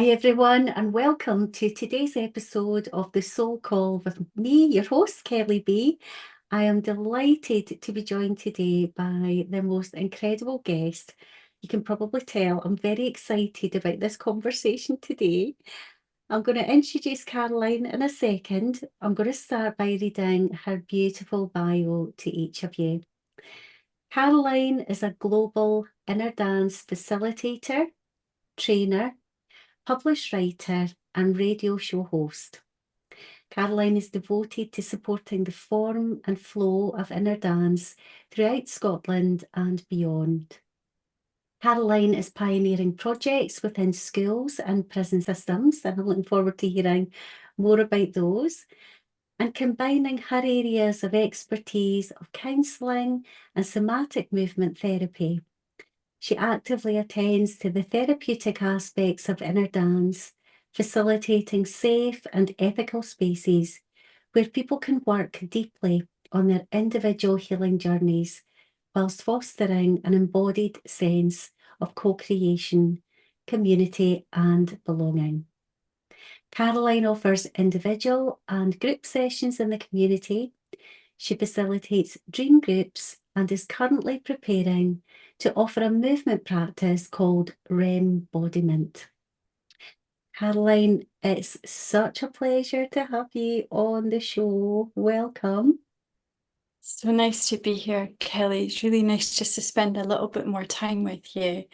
Hi everyone, and welcome to today's episode of The Soul Call with me, your host, Kelly B. I am delighted to be joined today by the most incredible guest. You can probably tell I'm very excited about this conversation today. I'm going to introduce Caroline in a second. I'm going to start by reading her beautiful bio to each of you. Caroline is a global Innerdance facilitator, trainer, published writer and radio show host. Caroline is devoted to supporting the form and flow of Innerdance throughout Scotland and beyond. Caroline is pioneering projects within schools and prison systems, and I'm looking forward to hearing more about those, and combining her areas of expertise of counselling and somatic movement therapy. She actively attends to the therapeutic aspects of Innerdance, facilitating safe and ethical spaces where people can work deeply on their individual healing journeys, whilst fostering an embodied sense of co-creation, community and belonging. Caroline offers individual and group sessions in the community. She facilitates dream groups and is currently preparing to offer a movement practice called Rembodiment. Caroline, it's such a pleasure to have you on the show. Welcome. So nice to be here, Kelly. It's really nice just to spend a little bit more time with you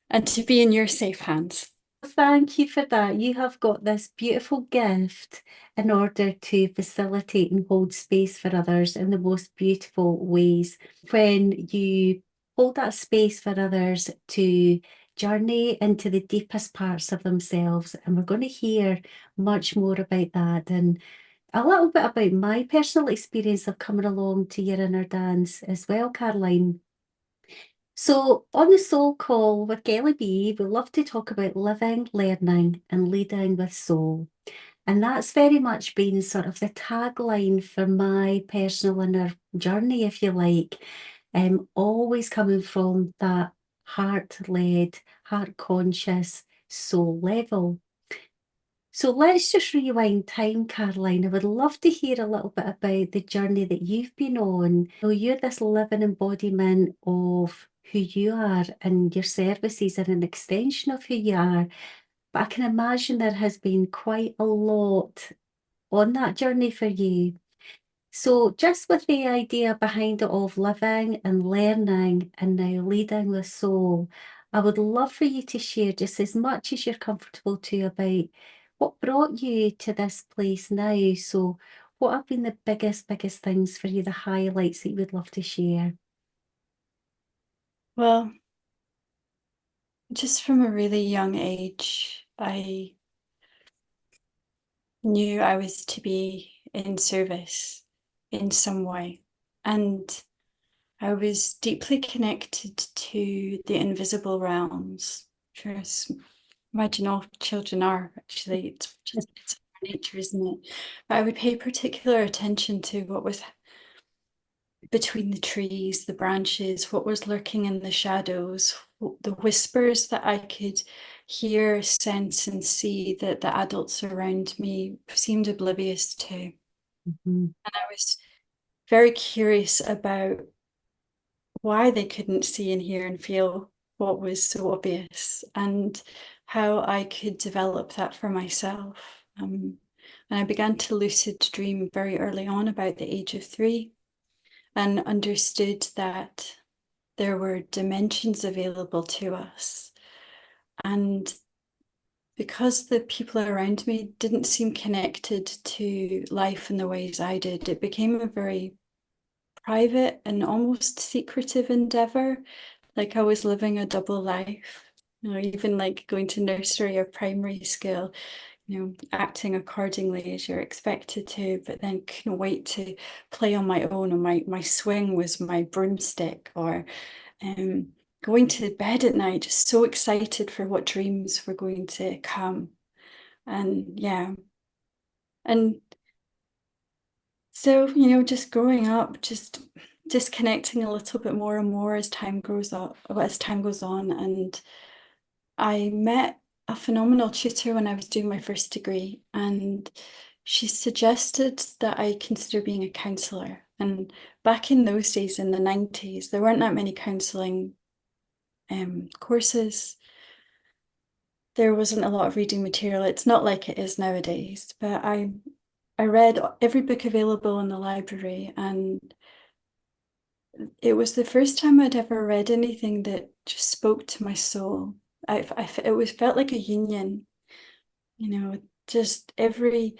and to be in your safe hands. Thank you for that. You have got this beautiful gift in order to facilitate and hold space for others in the most beautiful ways. When you hold that space for others to journey into the deepest parts of themselves, and we're going to hear much more about that and a little bit about my personal experience of coming along to your Innerdance as well, Caroline. So on the Soul Call with Kelly B, we love to talk about living, learning and leading with soul. And that's very much been sort of the tagline for my personal inner journey, if you like. Always coming from that heart-led, heart-conscious soul level. So let's just rewind time, Caroline. I would love to hear a little bit about the journey that you've been on. You're this living embodiment of who you are, and your services are an extension of who you are. But I can imagine there has been quite a lot on that journey for you. So just with the idea behind it of living and learning and now leading with soul, I would love for you to share just as much as you're comfortable to about what brought you to this place now. So what have been the biggest things for you, the highlights that you would love to share? Well, just from a really young age, I knew I was to be in service in some way. And I was deeply connected to the invisible realms. Sure, imagine all children are actually, it's our nature, isn't it? But I would pay particular attention to what was between the trees, the branches, what was lurking in the shadows, the whispers that I could hear, sense and see that the adults around me seemed oblivious to. Mhm. And I was very curious about why they couldn't see and hear and feel what was so obvious, and how I could develop that for myself. And I began to lucid dream very early on, about the age of 3, and understood that there were dimensions available to us. And because the people around me didn't seem connected to life in the ways I did, it became a very private and almost secretive endeavor. Like I was living a double life, even like going to nursery or primary school, acting accordingly as you're expected to, but then couldn't wait to play on my own. And my swing was my broomstick, or going to bed at night, just so excited for what dreams were going to come. And yeah. And so, just growing up, just disconnecting a little bit more and more as time goes on. And I met a phenomenal tutor when I was doing my first degree, and she suggested that I consider being a counsellor. And back in those days, in the 90s, there weren't that many counselling courses. There wasn't a lot of reading material. It's not like it is nowadays, but I read every book available in the library, and it was the first time I'd ever read anything that just spoke to my soul. Felt like a union, just every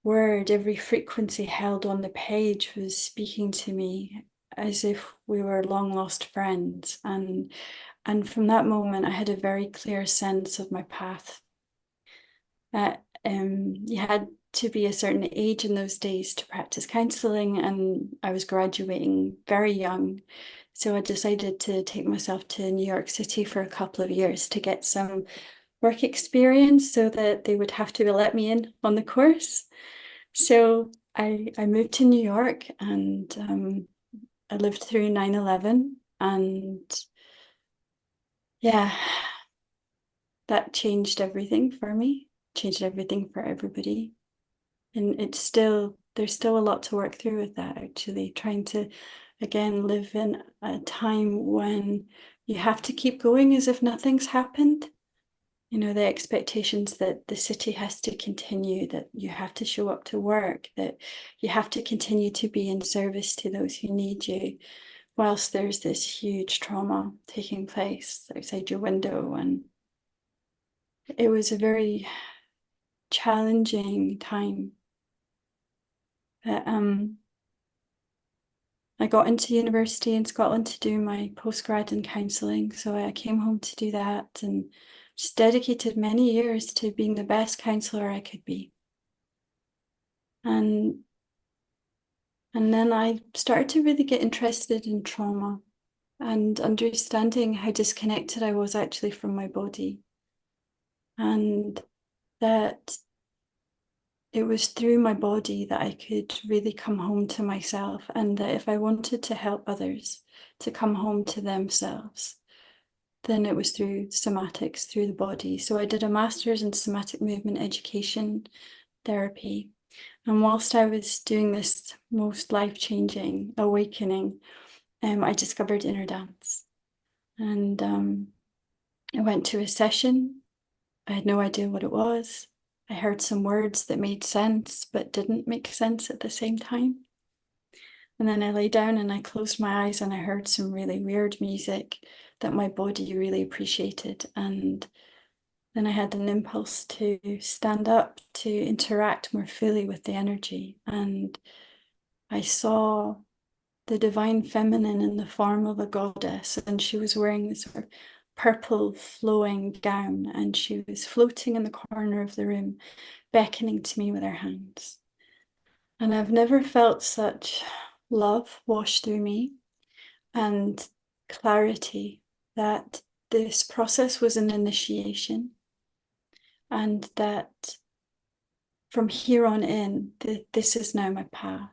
word, every frequency held on the page was speaking to me as if we were long lost friends. And from that moment, I had a very clear sense of my path. You had to be a certain age in those days to practice counselling, and I was graduating very young. So I decided to take myself to New York City for a couple of years to get some work experience so that they would have to let me in on the course. So I moved to New York, and I lived through 9/11, and yeah, that changed everything for me, changed everything for everybody. And there's still a lot to work through with that, actually, trying to, again, live in a time when you have to keep going as if nothing's happened. The expectations that the city has to continue, that you have to show up to work, that you have to continue to be in service to those who need you, whilst there's this huge trauma taking place outside your window. And it was a very challenging time. But I got into university in Scotland to do my postgrad in counselling, so I came home to do that and just dedicated many years to being the best counsellor I could be. And then I started to really get interested in trauma and understanding how disconnected I was actually from my body, and that it was through my body that I could really come home to myself, and that if I wanted to help others to come home to themselves, then it was through somatics, through the body. So I did a master's in somatic movement education therapy. And whilst I was doing this most life-changing awakening, I discovered Innerdance. And I went to a session. I had no idea what it was. I heard some words that made sense, but didn't make sense at the same time. And then I lay down and I closed my eyes and I heard some really weird music that my body really appreciated. And then I had an impulse to stand up to interact more fully with the energy. And I saw the divine feminine in the form of a goddess, and she was wearing this sort of purple flowing gown, and she was floating in the corner of the room, beckoning to me with her hands. And I've never felt such love wash through me and clarity that this process was an initiation, and that from here on in, this is now my path.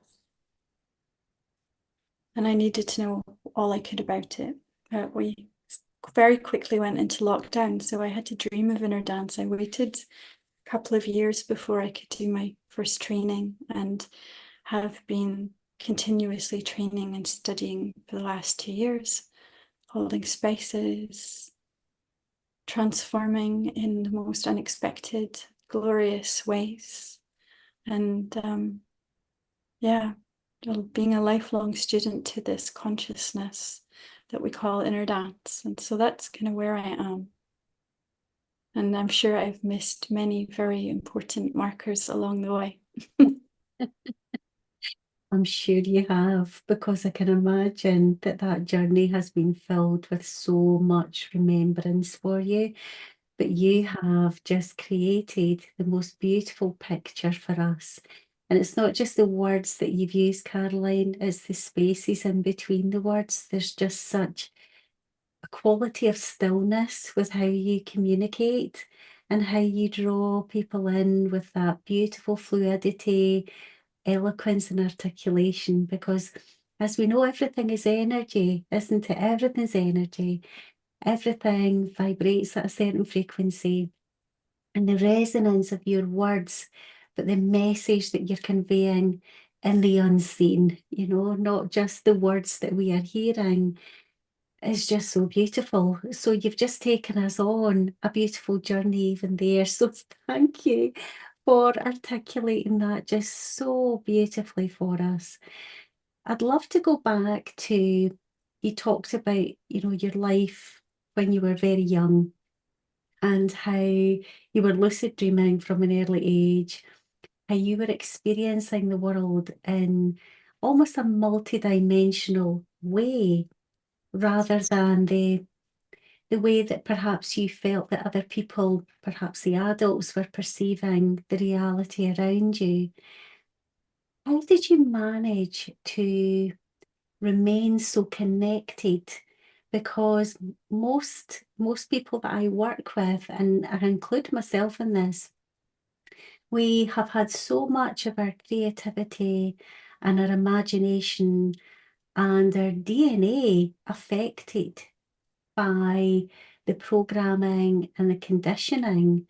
And I needed to know all I could about it. But we very quickly went into lockdown, so I had to dream of Innerdance. I waited a couple of years before I could do my first training, and have been continuously training and studying for the last 2 years, holding spaces, transforming in the most unexpected, glorious ways. And yeah, being a lifelong student to this consciousness that we call Innerdance. And so that's kind of where I am. And I'm sure I've missed many very important markers along the way. I'm sure you have, because I can imagine that that journey has been filled with so much remembrance for you. But you have just created the most beautiful picture for us. And it's not just the words that you've used, Caroline, it's the spaces in between the words. There's just such a quality of stillness with how you communicate and how you draw people in with that beautiful fluidity, eloquence and articulation, because as we know, everything is energy, isn't it? Everything's energy. Everything vibrates at a certain frequency. and the resonance of your words, but the message that you're conveying in the unseen, not just the words that we are hearing, is just so beautiful. So you've just taken us on a beautiful journey even there. So thank you for articulating that just so beautifully for us. I'd love to go back to, you talked about, your life when you were very young and how you were lucid dreaming from an early age, how you were experiencing the world in almost a multidimensional way rather than the way that perhaps you felt that other people, perhaps the adults, were perceiving the reality around you. How did you manage to remain so connected? Because most people that I work with, and I include myself in this, we have had so much of our creativity and our imagination and our DNA affected by the programming and the conditioning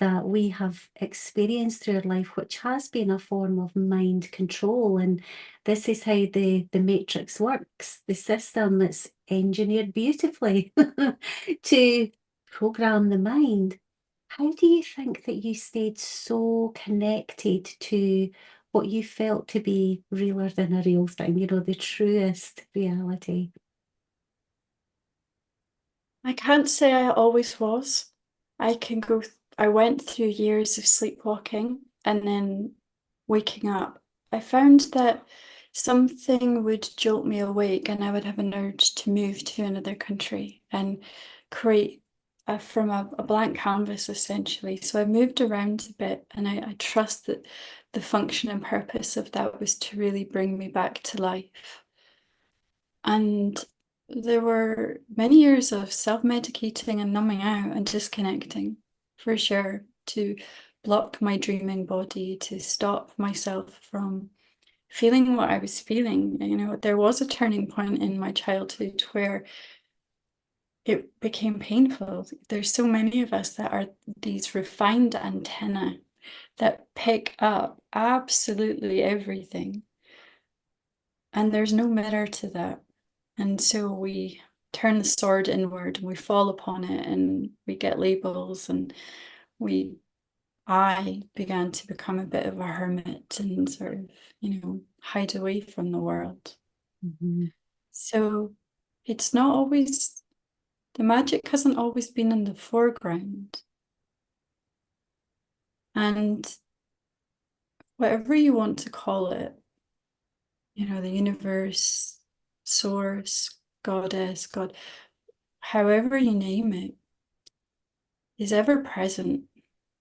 that we have experienced through our life, which has been a form of mind control. And this is how the matrix works, the system that's engineered beautifully to program the mind. How do you think that you stayed so connected to what you felt to be realer than a real thing, the truest reality? I can't say I always was. I went through years of sleepwalking and then waking up. I found that something would jolt me awake and I would have an urge to move to another country and create from a blank canvas essentially. So I moved around a bit and I trust that the function and purpose of that was to really bring me back to life. And there were many years of self-medicating and numbing out and disconnecting, for sure, to block my dreaming body, to stop myself from feeling what I was feeling. There was a turning point in my childhood where it became painful. There's so many of us that are these refined antennae that pick up absolutely everything. And there's no mirror to that. And so we turn the sword inward and we fall upon it and we get labels and I began to become a bit of a hermit and sort of, hide away from the world. Mm-hmm. So it's not always, the magic hasn't always been in the foreground. And whatever you want to call it, the universe, source, goddess, God, however you name it, is ever present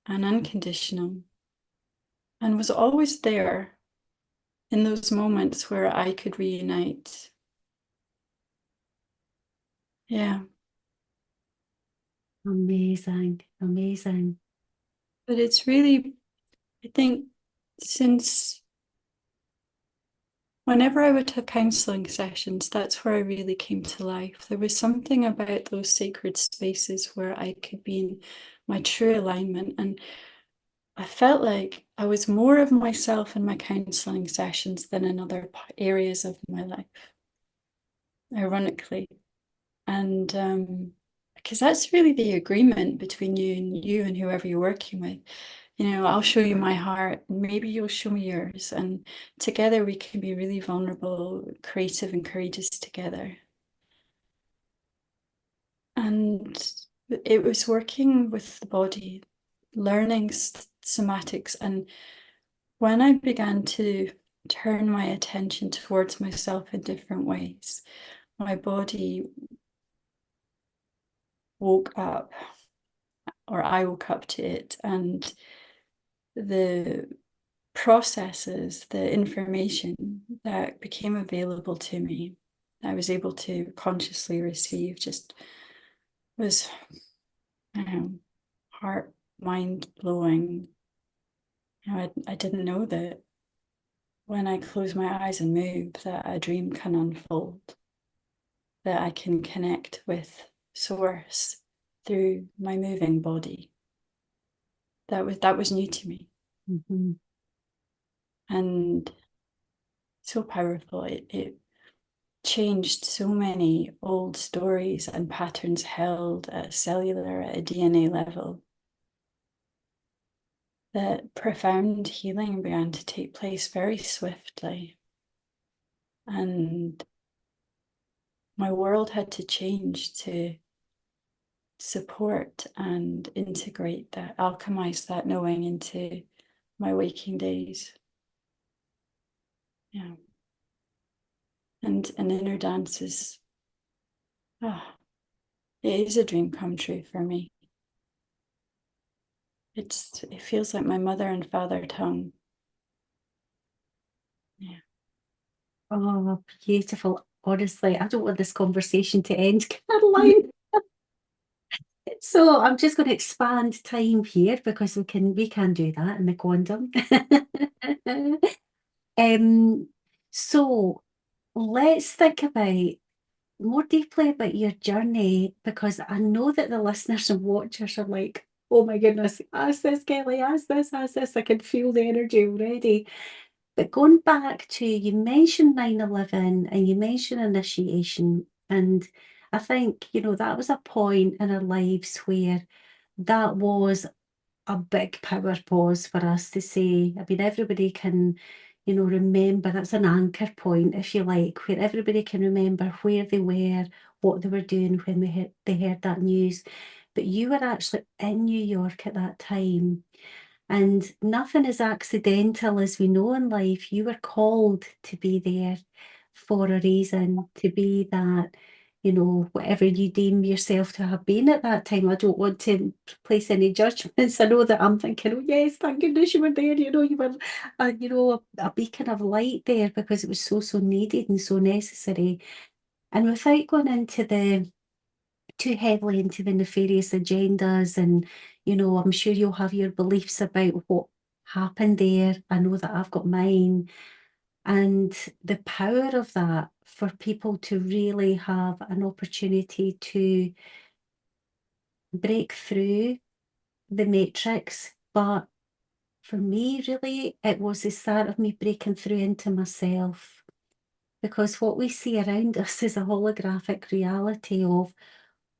and unconditional and was always there in those moments where I could reunite. Yeah. Amazing, amazing. But it's really, I think, since whenever I would have counselling sessions, that's where I really came to life. There was something about those sacred spaces where I could be in my true alignment. And I felt like I was more of myself in my counselling sessions than in other areas of my life, ironically. And because that's really the agreement between you and whoever you're working with. I'll show you my heart, and maybe you'll show me yours, and together we can be really vulnerable, creative and courageous together. And it was working with the body, learning somatics. And when I began to turn my attention towards myself in different ways, my body woke up, or I woke up to it, and the processes, the information that became available to me, I was able to consciously receive, just was, I don't know, heart, mind blowing. I didn't know that when I close my eyes and move, that a dream can unfold, that I can connect with source through my moving body. that was new to me, Mm-hmm. and so powerful. It changed so many old stories and patterns held at a cellular, at a DNA level. That profound healing began to take place very swiftly. And my world had to change to support and integrate that, alchemize that knowing into my waking days. Yeah. And Innerdance is, it is a dream come true for me. It feels like my mother and father tongue. Yeah. Oh, beautiful. Honestly, I don't want this conversation to end, Caroline. So I'm just going to expand time here because we can do that in the quantum. Um, so let's think about more deeply about your journey, because I know that the listeners and watchers are like, oh my goodness, ask this, Kelly, ask this, ask this. I can feel the energy already. But going back to, you mentioned 9/11 and you mentioned initiation. And I think, that was a point in our lives where that was a big power pause for us to say. I mean, everybody can, remember, that's an anchor point, if you like, where everybody can remember where they were, what they were doing when they heard that news. But you were actually in New York at that time. And nothing is accidental, as we know in life. You were called to be there for a reason, to be that, whatever you deem yourself to have been at that time. I don't want to place any judgments. I know that I'm thinking, oh yes, thank goodness you were there. You were, a beacon of light there, because it was so, so needed and so necessary. And without going into too heavily into the nefarious agendas, and I'm sure you'll have your beliefs about what happened there. I know that I've got mine. And the power of that for people to really have an opportunity to break through the matrix. But for me, really, it was the start of me breaking through into myself, because what we see around us is a holographic reality of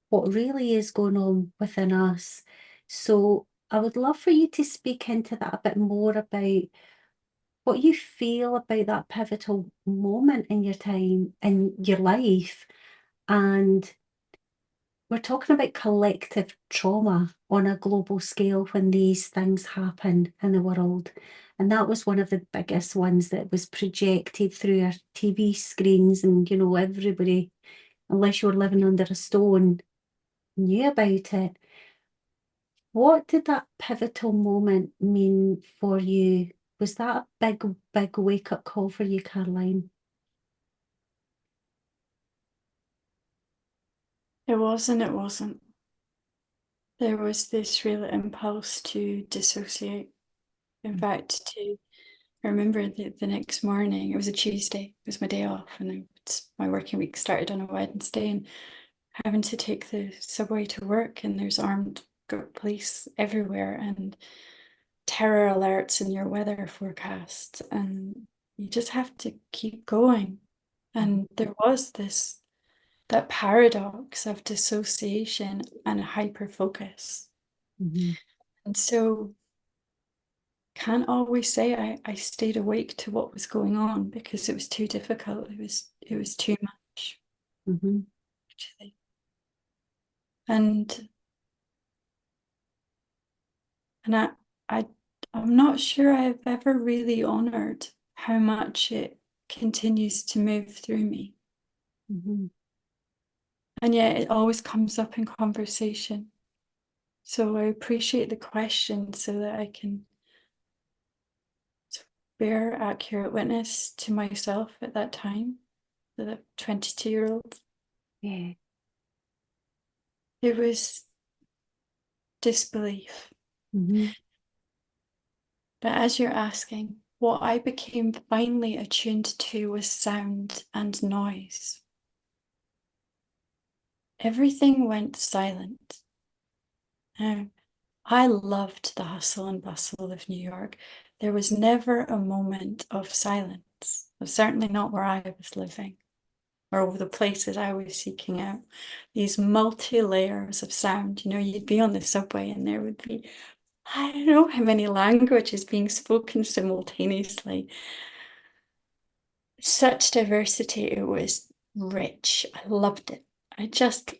what really is going on within us. So I would love for you to speak into that a bit more, about what you feel about that pivotal moment in your time, in your life. And we're talking about collective trauma on a global scale when these things happen in the world. And that was one of the biggest ones that was projected through our TV screens. And, everybody, unless you were living under a stone, knew about it. What did that pivotal moment mean for you? Was that a big, big wake-up call for you, Caroline? It was and it wasn't. There was this real impulse to dissociate. In fact, I remember the next morning, it was a Tuesday, it was my day off, and my working week started on a Wednesday, and having to take the subway to work, and there's armed police everywhere, and terror alerts in your weather forecast, and you just have to keep going. And there was that paradox of dissociation and hyper focus. Mm-hmm. And so can't always say I stayed awake to what was going on, because it was too difficult. It was too much, Mm-hmm. actually. And I I'm not sure I've ever really honored how much it continues to move through me. Mm-hmm. And yet it always comes up in conversation. So I appreciate the question so that I can bear accurate witness to myself at that time, the 22-year-old. Yeah. It was disbelief. Mm-hmm. But as you're asking, what I became finely attuned to was sound and noise. Everything went silent. Now, I loved the hustle and bustle of New York. There was never a moment of silence, certainly not where I was living or over the places I was seeking out. These multi-layers of sound. You know, you'd be on the subway and there would be, I don't know how many languages being spoken simultaneously. Such diversity, it was rich. I loved it.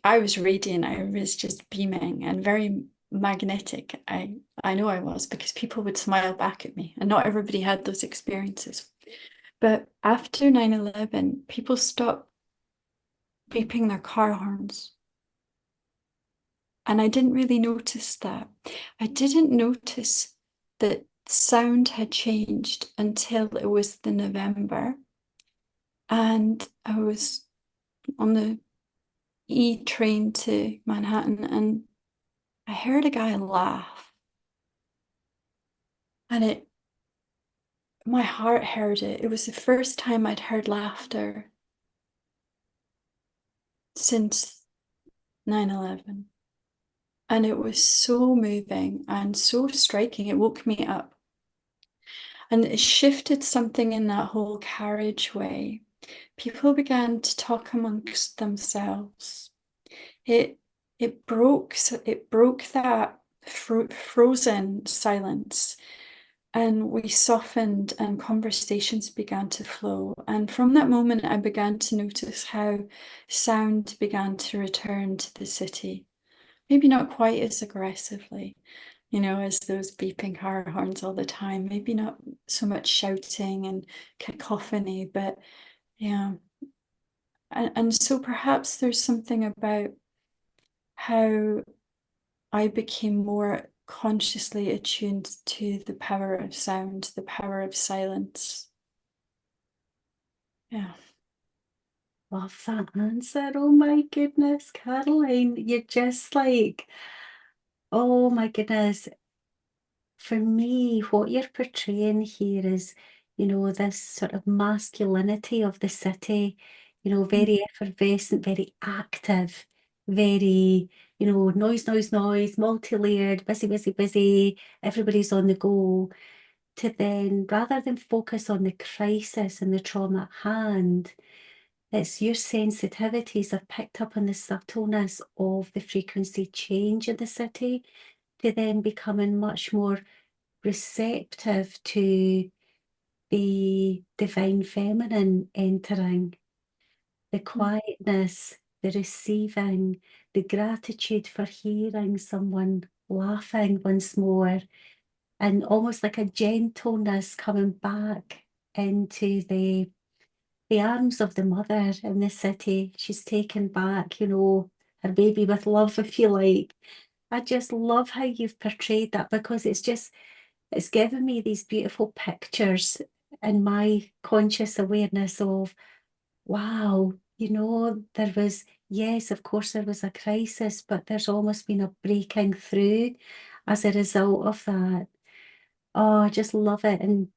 I was radiant. I was just beaming and very magnetic. I know I was, because people would smile back at me, and not everybody had those experiences. But after 9/11, people stopped beeping their car horns. And I didn't really notice that. I didn't notice that sound had changed until it was the November. And I was on the E train to Manhattan, and I heard a guy laugh. And my heart heard it. It was the first time I'd heard laughter since 9/11. And it was so moving and so striking. It woke me up. And it shifted something in that whole carriageway. People began to talk amongst themselves. It broke that frozen silence, and we softened, and conversations began to flow. And from that moment, I began to notice how sound began to return to the city. Maybe not quite as aggressively, you know, as those beeping car horns all the time. Maybe not so much shouting and cacophony, but yeah. And so perhaps there's something about how I became more consciously attuned to the power of sound, the power of silence. Yeah. Love that answer. Oh my goodness, Caroline, you're just like, oh my goodness. For me, what you're portraying here is, this sort of masculinity of the city, very effervescent, very active, very, noise, noise, noise, multi-layered, busy, busy, busy, everybody's on the go. To then, rather than focus on the crisis and the trauma at hand, it's your sensitivities have picked up on the subtleness of the frequency change in the city, to then becoming much more receptive to the divine feminine entering, the quietness, the receiving, the gratitude for hearing someone laughing once more, and almost like a gentleness coming back into the arms of the mother in the city. She's taken back, her baby with love, if you like. I just love how you've portrayed that, because it's given me these beautiful pictures in my conscious awareness of, wow, there was, yes, of course, there was a crisis, but there's almost been a breaking through as a result of that. Oh, I just love it. And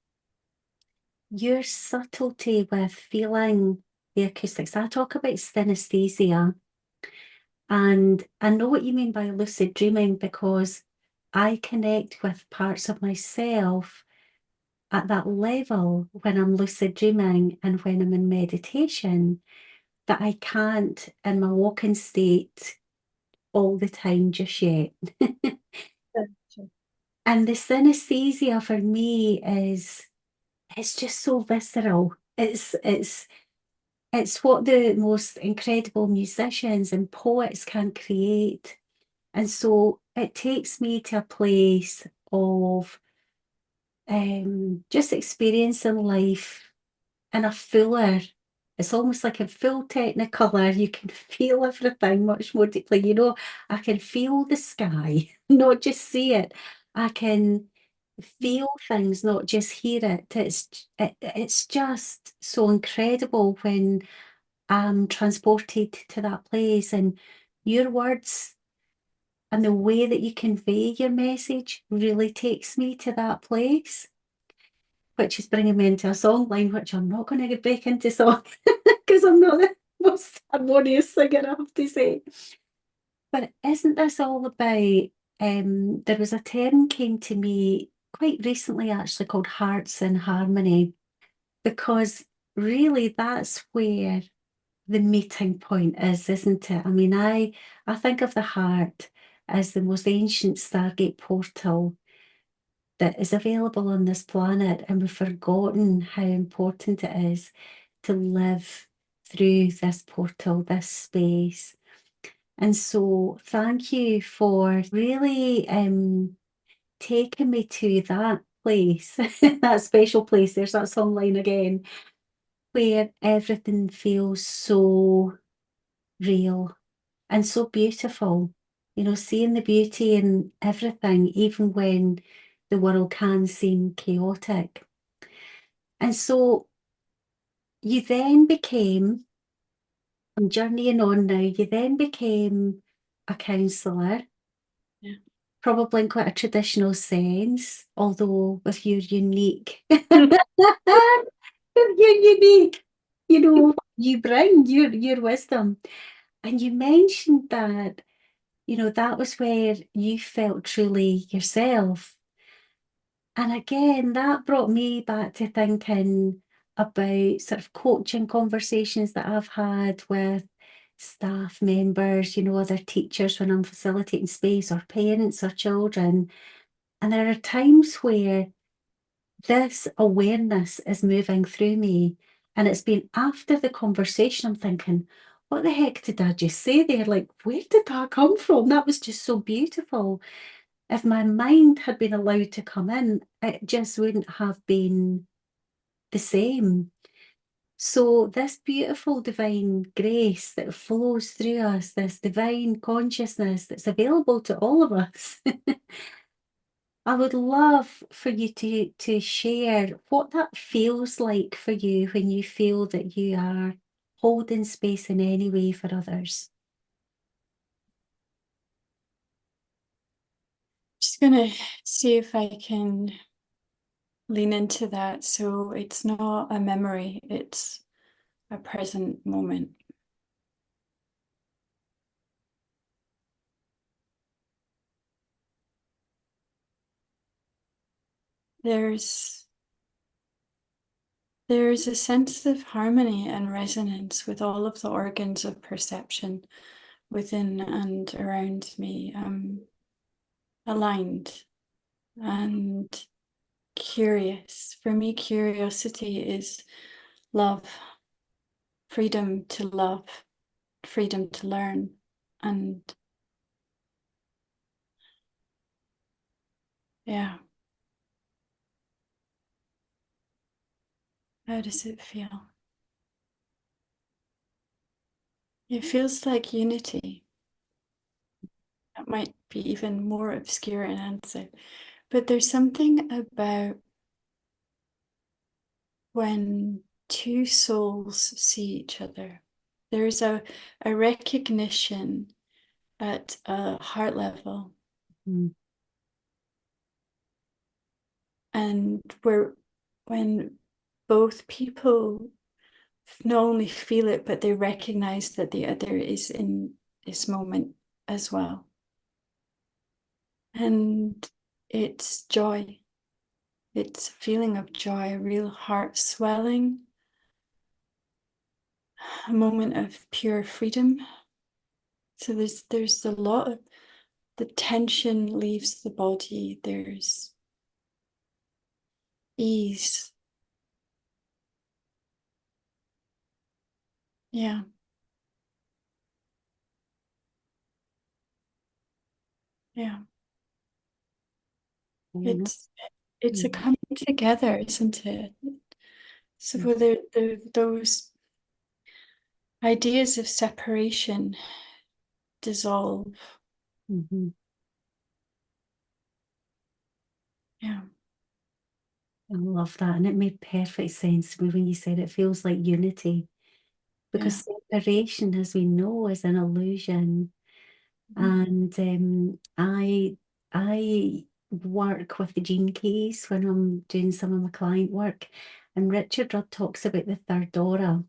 your subtlety with feeling the acoustics. I talk about synesthesia, and I know what you mean by lucid dreaming, because I connect with parts of myself at that level when I'm lucid dreaming and when I'm in meditation, that I can't in my walking state all the time just yet. And the synesthesia for me is, it's just so visceral. It's what the most incredible musicians and poets can create. And so it takes me to a place of just experiencing life in a fuller, it's almost like a full technicolor. You can feel everything much more deeply. I can feel the sky, not just see it. I can feel things, not just hear it. It's just so incredible when I'm transported to that place, and your words and the way that you convey your message really takes me to that place, which is bringing me into a song line, which I'm not going to break into song because I'm not the most harmonious singer, I have to say. But isn't this all about there was a term came to me quite recently, actually, called hearts in harmony, because really that's where the meeting point is, isn't it? I mean, I think of the heart as the most ancient Stargate portal that is available on this planet, and we've forgotten how important it is to live through this portal, this space. And so thank you for really taking me to that place, that special place. There's that song line again, where everything feels so real and so beautiful. You know, seeing the beauty in everything, even when the world can seem chaotic. And so you then became, I'm journeying on now, you then became a counsellor, Yeah. probably in quite a traditional sense, although with your unique, your unique, you know, you bring your wisdom. And you mentioned that, you know, that was where you felt truly yourself. And again, that brought me back to thinking about sort of coaching conversations that I've had with staff members, you know, other teachers when I'm facilitating space, or parents or children. And there are times where this awareness is moving through me. And it's been after the conversation, I'm thinking, what the heck did I just say there? Like, where did that come from? That was just so beautiful. If my mind had been allowed to come in, it just wouldn't have been the same. So, this beautiful divine grace that flows through us, this divine consciousness that's available to all of us, I would love for you to share what that feels like for you when you feel that you are holding space in any way for others. Just gonna see if I can lean into that. So it's not a memory, it's a present moment. There's a sense of harmony and resonance with all of the organs of perception within and around me, aligned and curious. For me, curiosity is love, freedom to love, freedom to learn. And yeah, how does it feel? It feels like unity. That might be even more obscure an answer, but there's something about when two souls see each other. There's a recognition at a heart level, Mm. and when both people not only feel it, but they recognize that the other is in this moment as well. And it's joy. It's a feeling of joy, a real heart swelling, a moment of pure freedom. So there's a lot of the tension leaves the body. There's ease. Yeah. Yeah. Mm. It's a coming together, isn't it? So Mm. whether those ideas of separation dissolve. Mhm. Yeah. I love that. And it made perfect sense to me when you said it feels like unity, Yeah. because separation, as we know, is an illusion. And I work with the gene keys when I'm doing some of my client work. And Richard Rudd talks about the third aura.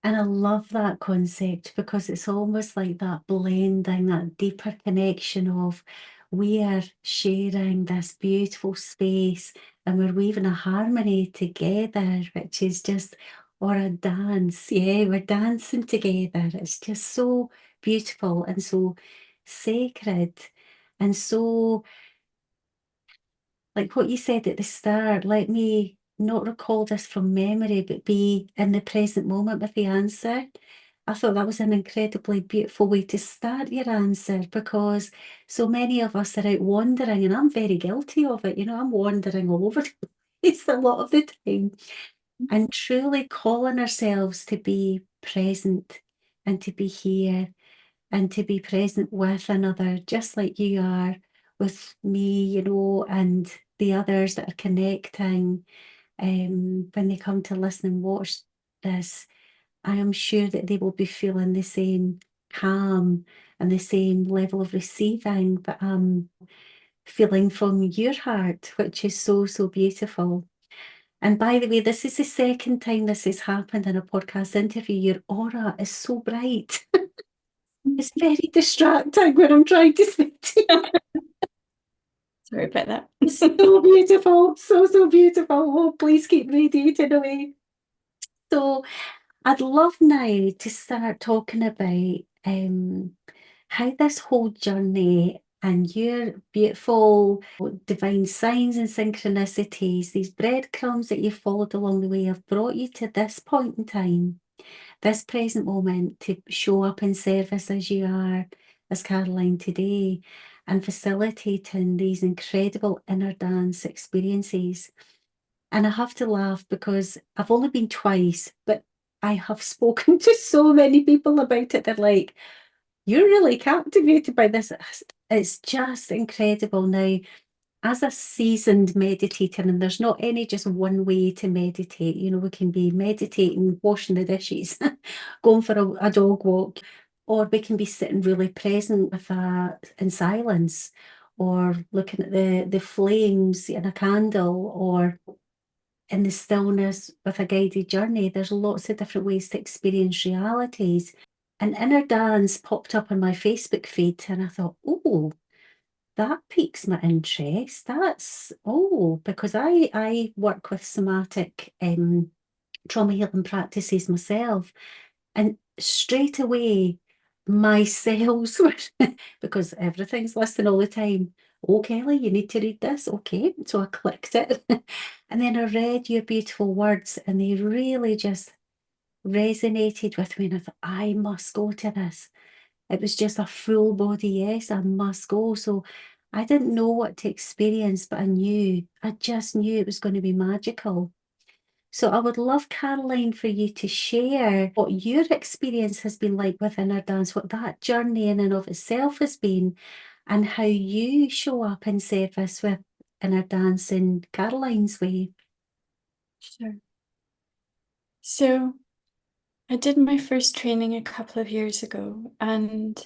And I love that concept because it's almost like that blending, that deeper connection of we are sharing this beautiful space and we're weaving a harmony together, which is just, or a dance. Yeah, we're dancing together. It's just so beautiful and so sacred and so, like what you said at the start, let me not recall this from memory, but be in the present moment with the answer. I thought that was an incredibly beautiful way to start your answer because so many of us are out wandering, and I'm very guilty of it. I'm wandering all over the place a lot of the time, and truly calling ourselves to be present and to be here and to be present with another, just like you are with me, and the others that are connecting. When they come to listen and watch this, I am sure that they will be feeling the same calm and the same level of receiving that I'm feeling from your heart, which is so, so beautiful. And by the way, this is the second time this has happened in a podcast interview. Your aura is so bright. It's very distracting when I'm trying to speak to you. Sorry about that. It's so beautiful, so, so beautiful. Oh, please keep radiating away. So I'd love now to start talking about how this whole journey and your beautiful divine signs and synchronicities, these breadcrumbs that you've followed along the way, have brought you to this point in time, this present moment, to show up in service as you are, as Caroline today, and facilitating these incredible inner dance experiences. And I have to laugh because I've only been twice, but I have spoken to so many people about it. They're like, you're really captivated by this. It's just incredible. Now, as a seasoned meditator, and there's not any just one way to meditate, we can be meditating, washing the dishes, going for a dog walk, or we can be sitting really present with that in silence, or looking at the flames in a candle, or in the stillness with a guided journey. There's lots of different ways to experience realities. And Innerdance popped up on my Facebook feed, and I thought, oh, that piques my interest. Because I work with somatic trauma healing practices myself, and straight away my cells were, because everything's listening all the time. Oh, Kelly, you need to read this. Okay, so I clicked it. And then I read your beautiful words, and they really just resonated with me. And I thought, I must go to this. It was just a full body yes, I must go. So I didn't know what to experience, but I just knew it was going to be magical. So I would love, Caroline, for you to share what your experience has been like with Innerdance, what that journey in and of itself has been, and how you show up in service with Innerdance in Caroline's way. Sure. So I did my first training a couple of years ago, and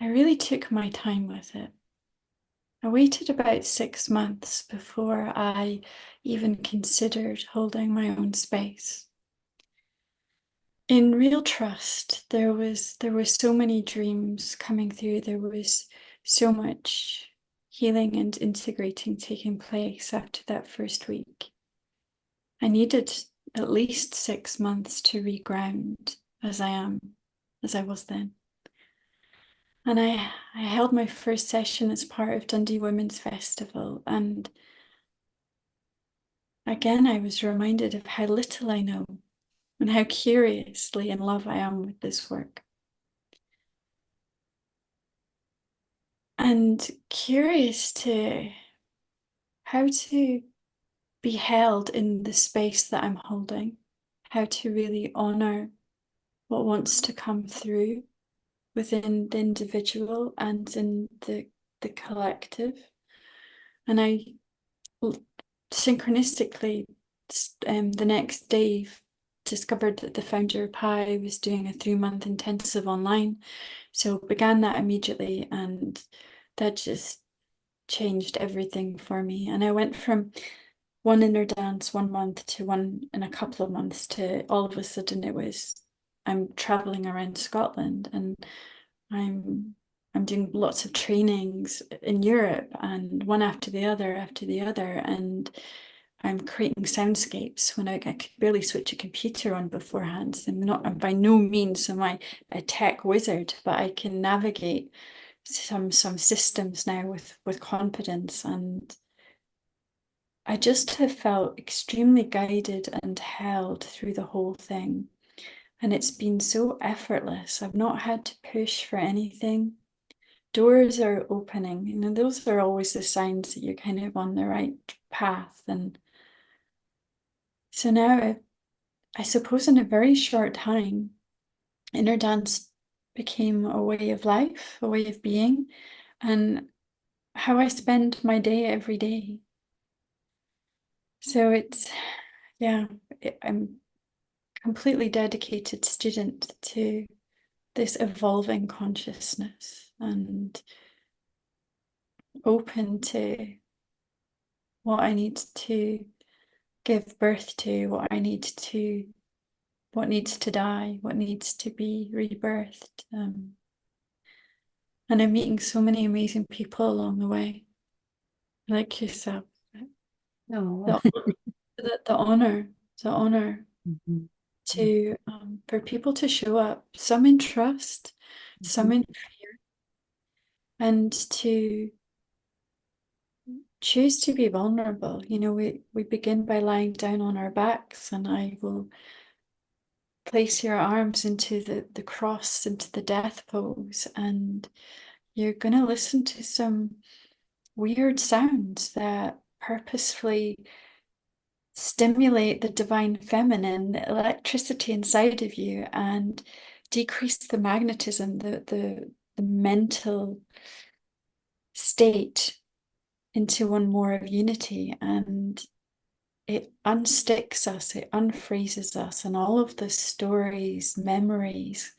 I really took my time with it. I waited about 6 months before I even considered holding my own space. In real trust, there were so many dreams coming through. There was so much healing and integrating taking place after that first week. I needed at least 6 months to reground as I was then. And I held my first session as part of Dundee Women's Festival, and again I was reminded of how little I know and how curiously in love I am with this work. And curious to how to be held in the space that I'm holding, how to really honor what wants to come through within the individual and in the collective. And I synchronistically, the next day, discovered that the founder of Pi was doing a 3-month intensive online. So began that immediately, and that just changed everything for me. And I went from one Innerdance 1 month to one in a couple of months to all of a sudden it was I'm traveling around Scotland, and I'm doing lots of trainings in Europe, and one after the other, and I'm creating soundscapes when I could barely switch a computer on beforehand. So I'm by no means am I a tech wizard, but I can navigate some systems now with confidence, and I just have felt extremely guided and held through the whole thing. And it's been so effortless. I've not had to push for anything. Doors are opening. You know, those are always the signs that you're kind of on the right path. And so now, I suppose in a very short time, Innerdance became a way of life, a way of being, and how I spend my day every day. So I'm completely dedicated student to this evolving consciousness and open to what I need to give birth to, what needs to die, what needs to be rebirthed. And I'm meeting so many amazing people along the way, like yourself. Oh. The honor Mhm. to for people to show up, some in trust, some in fear, and to choose to be vulnerable. You know, we begin by lying down on our backs, and I will place your arms into the cross, into the death pose, and you're going to listen to some weird sounds that purposefully stimulate the divine feminine, the electricity inside of you, and decrease the magnetism, the mental state into one more of unity. And it unsticks us, it unfreezes us, and all of the stories, memories,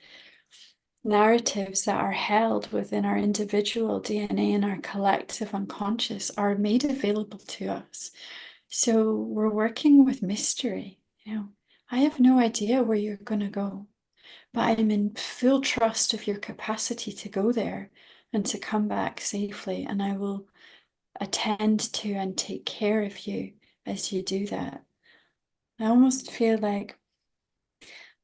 narratives that are held within our individual DNA and our collective unconscious are made available to us. So we're working with mystery. You know, I have no idea where you're going to go, but I'm in full trust of your capacity to go there and to come back safely. And I will attend to and take care of you as you do that. I almost feel like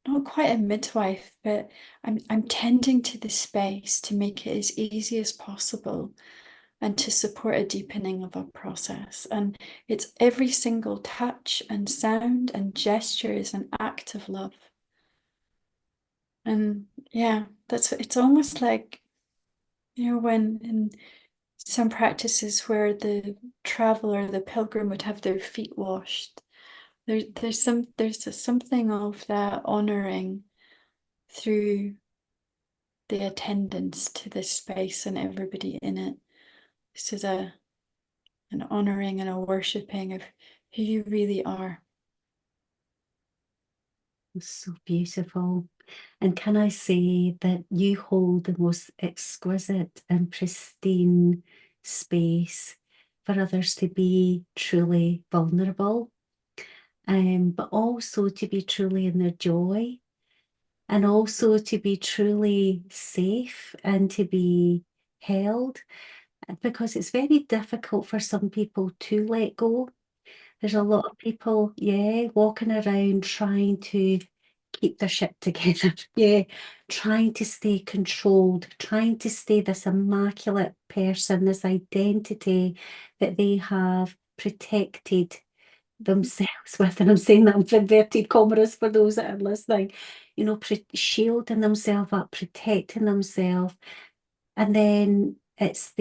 not quite a midwife, but I'm tending to the space to make it as easy as possible and to support a deepening of a process. And it's every single touch and sound and gesture is an act of love. And yeah, it's almost like, you know, when in some practices where the traveler, the pilgrim would have their feet washed. There's something of that honoring through the attendance to this space and everybody in it. This is an honoring and a worshipping of who you really are. It's so beautiful. And can I say that you hold the most exquisite and pristine space for others to be truly vulnerable, but also to be truly in their joy, and also to be truly safe and to be held, because it's very difficult for some people to let go. There's a lot of people, yeah, walking around trying to keep their shit together. Yeah, trying to stay controlled, trying to stay this immaculate person, this identity that they have protected themselves with. And I'm saying that with inverted commas for those that are listening, you know, shielding themselves up, protecting themselves. And then it's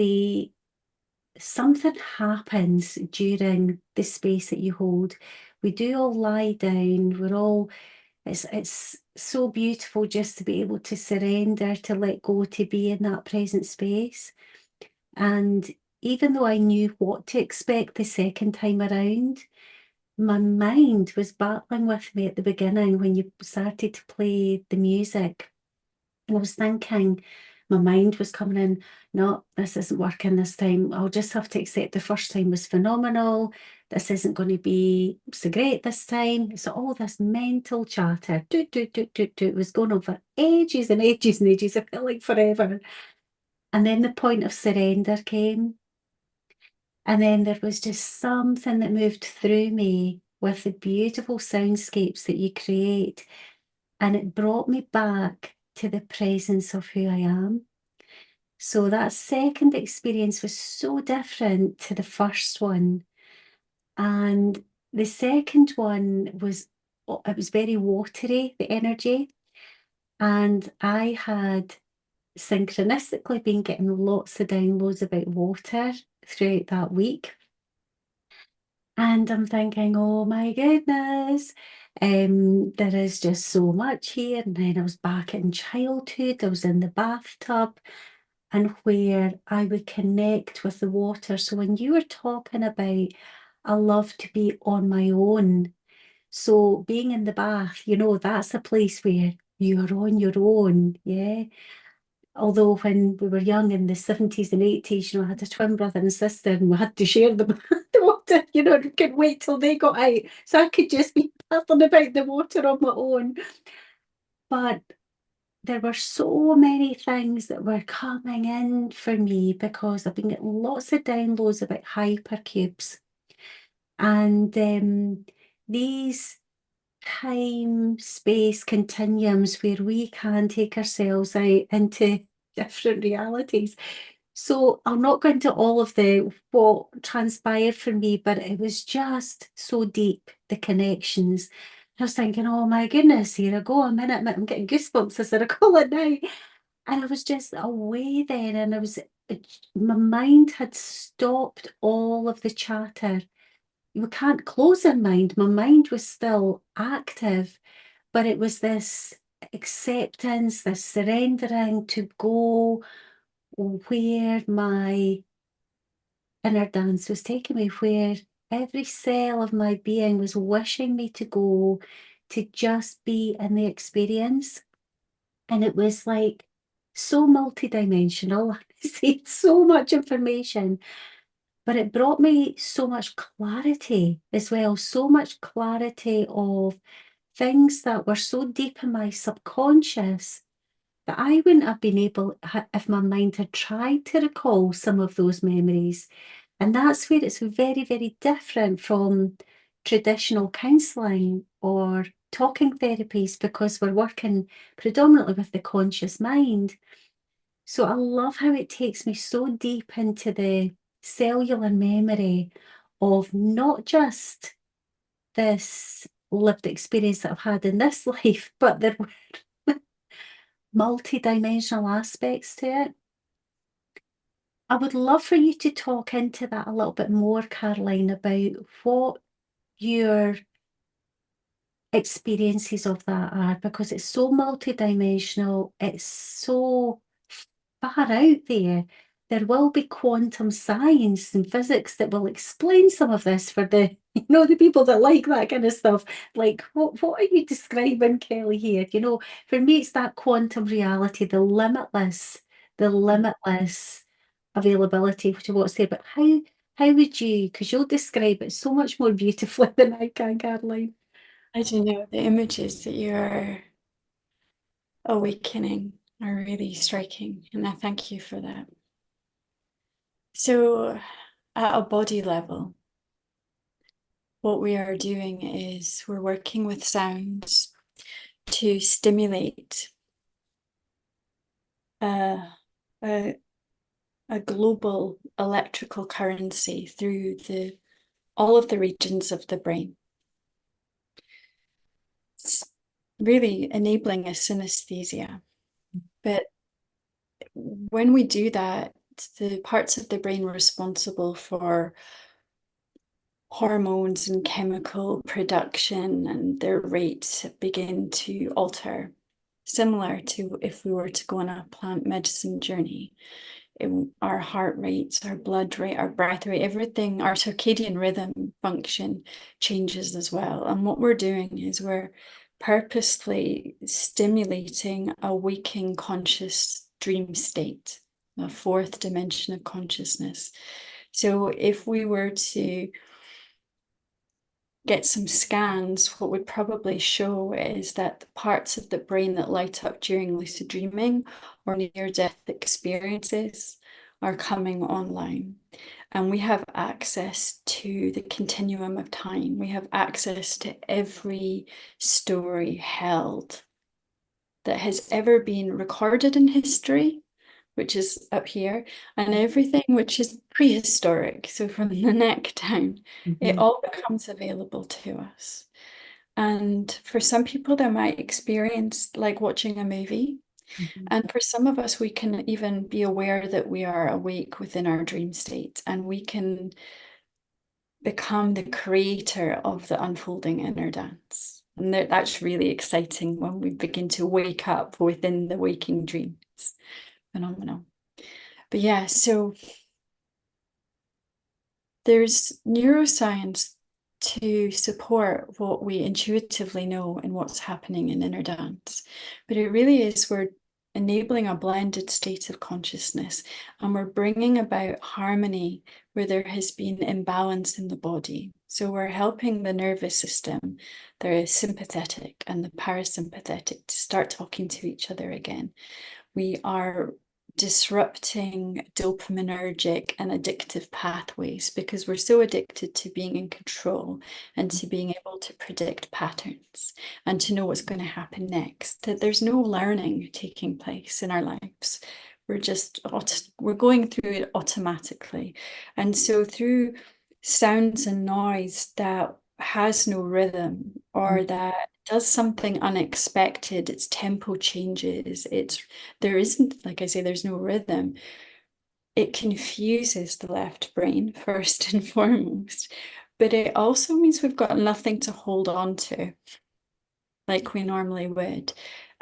something happens during the space that you hold. We do all lie down. It's so beautiful just to be able to surrender, to let go, to be in that present space. And even though I knew what to expect the second time around, my mind was battling with me at the beginning when you started to play the music. I was thinking, my mind was coming in, no, this isn't working this time. I'll just have to accept the first time was phenomenal. this isn't going to be so great this time. So all this mental chatter, it was going on for ages and ages and ages. I felt like forever. And then the point of surrender came. And then there was just something that moved through me with the beautiful soundscapes that you create. And it brought me back to the presence of who I am. So that second experience was so different to the first one. And the second one was, it was very watery, the energy. And I had synchronistically been getting lots of downloads about water throughout that week. And I'm thinking, oh my goodness, there is just so much here. And then I was back in childhood, I was in the bathtub, and where I would connect with the water. So when you were talking about, I love to be on my own. So being in the bath, that's a place where you're on your own. Yeah. Although when we were young in the 70s and 80s, I had a twin brother and sister and we had to share the, the water, and couldn't wait till they got out. So I could just be paddling about the water on my own. But there were so many things that were coming in for me because I've been getting lots of downloads about hypercubes. And these time space continuums where we can take ourselves out into different realities. So I'll not go into all of what transpired for me, but it was just so deep, the connections. I was thinking, oh my goodness, here I go, I'm in it, I'm getting goosebumps as I recall it now. And I was just away then, and my mind had stopped all of the chatter. We can't close our mind. My mind was still active, but it was this acceptance, this surrendering to go where my inner dance was taking me, where every cell of my being was wishing me to go, to just be in the experience. And it was like so multidimensional. See, so much information, but it brought me so much clarity as well, so much clarity of things that were so deep in my subconscious that I wouldn't have been able, if my mind had tried to recall some of those memories. And that's where it's very, very different from traditional counselling or talking therapies, because we're working predominantly with the conscious mind. So I love how it takes me so deep into the cellular memory of not just this lived experience that I've had in this life, but there were multi-dimensional aspects to it. I would love for you to talk into that a little bit more, Caroline, about what your experiences of that are, because it's so multi-dimensional, it's so far out there. There will be quantum science and physics that will explain some of this for the, the people that like that kind of stuff. Like, what are you describing, Kelly, here? For me, it's that quantum reality, the limitless availability to what's there. But how would you, because you'll describe it so much more beautifully than I can, Caroline. I don't know, the images that you're awakening are really striking, and I thank you for that. So, at a body level, what we are doing is we're working with sounds to stimulate a, a global electrical currency through all of the regions of the brain. It's really enabling a synesthesia. But when we do that, the parts of the brain responsible for hormones and chemical production and their rates begin to alter, similar to if we were to go on a plant medicine journey. Our heart rates, our blood rate, our breath rate, everything, our circadian rhythm function changes as well. And what we're doing is we're purposely stimulating a waking conscious dream state, a fourth dimension of consciousness. So if we were to get some scans, what would probably show is that the parts of the brain that light up during lucid dreaming or near-death experiences are coming online. And we have access to the continuum of time. We have access to every story held that has ever been recorded in history, which is up here, and everything which is prehistoric, so from the neck down, it all becomes available to us. And for some people, they might experience like watching a movie. And for some of us, we can even be aware that we are awake within our dream state, and we can become the creator of the unfolding inner dance. And that's really exciting when we begin to wake up within the waking dreams. Phenomenal. But yeah, so there's neuroscience to support what we intuitively know and what's happening in inner dance. But it really is, we're enabling a blended state of consciousness, and we're bringing about harmony where there has been imbalance in the body. So we're helping the nervous system, the sympathetic and the parasympathetic, to start talking to each other again. We are disrupting dopaminergic and addictive pathways because we're so addicted to being in control and to being able to predict patterns and to know what's going to happen next, that there's no learning taking place in our lives. We're going through it automatically. And so through sounds and noise that has no rhythm or that does something unexpected, its tempo changes, there isn't, like I say, there's no rhythm. It confuses the left brain first and foremost, but it also means we've got nothing to hold on to like we normally would.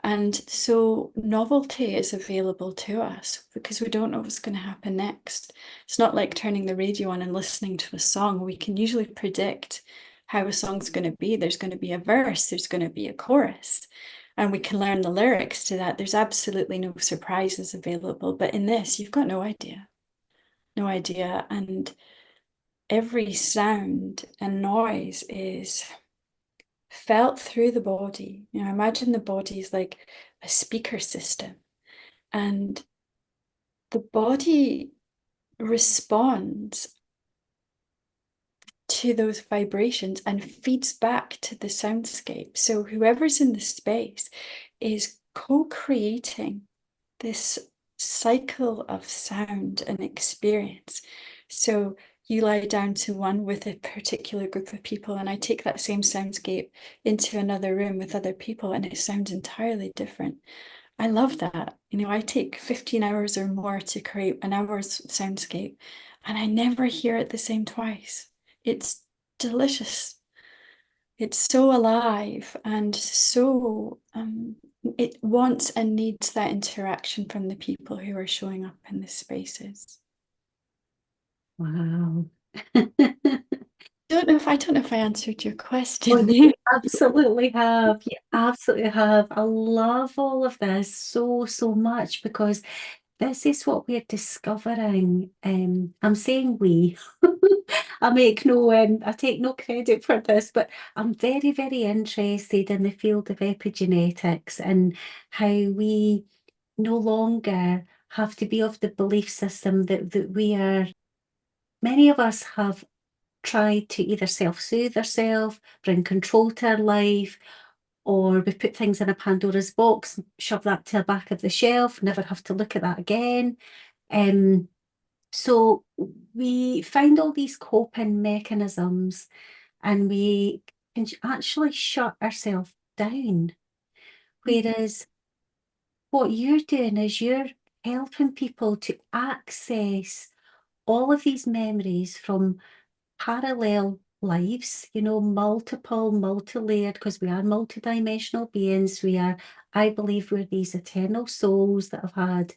And so novelty is available to us because we don't know what's going to happen next. It's not like turning the radio on and listening to a song. We can usually predict how a song's going to be. There's going to be a verse, there's going to be a chorus, and we can learn the lyrics to that. There's absolutely no surprises available. But in this, you've got no idea. No idea. And every sound and noise is felt through the body. You know, imagine the body is like a speaker system, and the body responds to those vibrations and feeds back to the soundscape. So whoever's in the space is co-creating this cycle of sound and experience. So you lie down to one with a particular group of people, and I take that same soundscape into another room with other people, and it sounds entirely different. I love that. You know, I take 15 hours or more to create an hour's soundscape, and I never hear it the same twice. It's delicious. It's so alive and so it wants and needs that interaction from the people who are showing up in the spaces. Wow. I don't know if I answered your question. Oh, you absolutely have. You absolutely have. I love all of this so, so much because this is what we're discovering. I'm saying we. I take no credit for this, but I'm very, very interested in the field of epigenetics and how we no longer have to be of the belief system that many of us have tried to either self-soothe ourselves, bring control to our life, or we put things in a Pandora's box, shove that to the back of the shelf, never have to look at that again. So we find all these coping mechanisms and we can actually shut ourselves down. Whereas what you're doing is you're helping people to access all of these memories from parallel lives, you know, multi-layered, because we are multidimensional beings. I believe we're these eternal souls that have had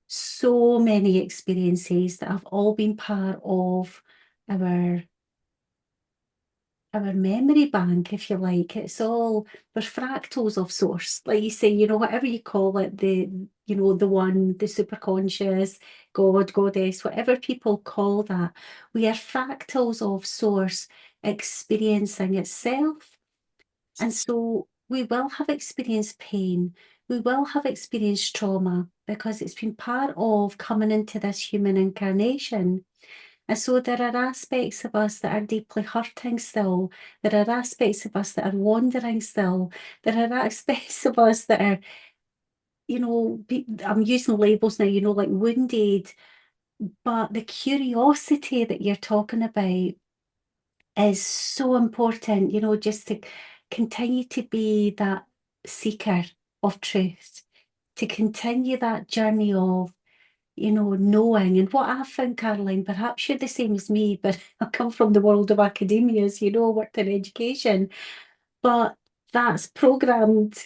so many experiences that have all been part of our memory bank, if you like. We're fractals of source, like you say, you know, whatever you call it, the one, the superconscious, God, goddess, whatever people call that, we are fractals of source experiencing itself. And so we will have experienced pain. We will have experienced trauma because it's been part of coming into this human incarnation. And so there are aspects of us that are deeply hurting still. There are aspects of us that are wandering still. There are aspects of us that are, I'm using labels now, like wounded. But the curiosity that you're talking about is so important, just to continue to be that seeker of truth, to continue that journey of, knowing. And what I've found, Caroline, perhaps you're the same as me, but I come from the world of academia, as you know, worked in education, but that's programmed,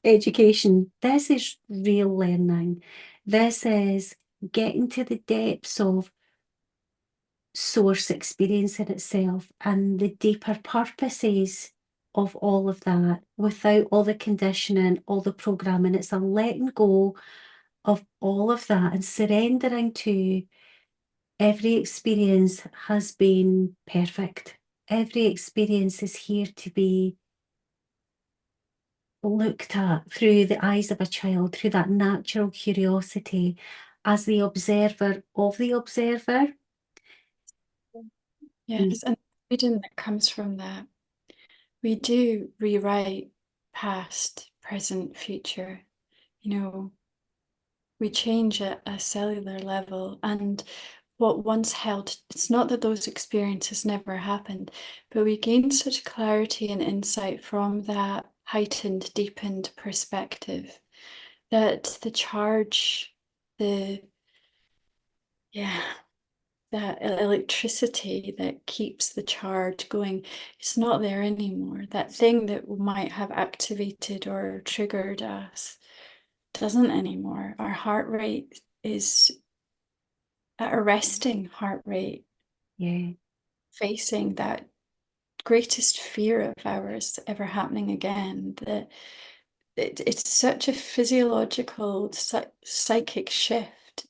education. This is real learning. This is getting to the depths of source experience in itself and the deeper purposes of all of that without all the conditioning, all the programming. It's a letting go of all of that and surrendering to every experience has been perfect. Every experience is here to be looked at through the eyes of a child, through that natural curiosity as the observer of the observer. Yes, and the freedom that comes from that. We do rewrite past, present, future. We change at a cellular level, and what once held, it's not that those experiences never happened, but we gain such clarity and insight from that heightened, deepened perspective that the charge, the yeah, that electricity that keeps the charge going, it's not there anymore. That thing that might have activated or triggered us doesn't anymore. Our heart rate is at a resting heart rate, Yeah. facing that greatest fear of ours ever happening again. That it's such a physiological, psychic shift.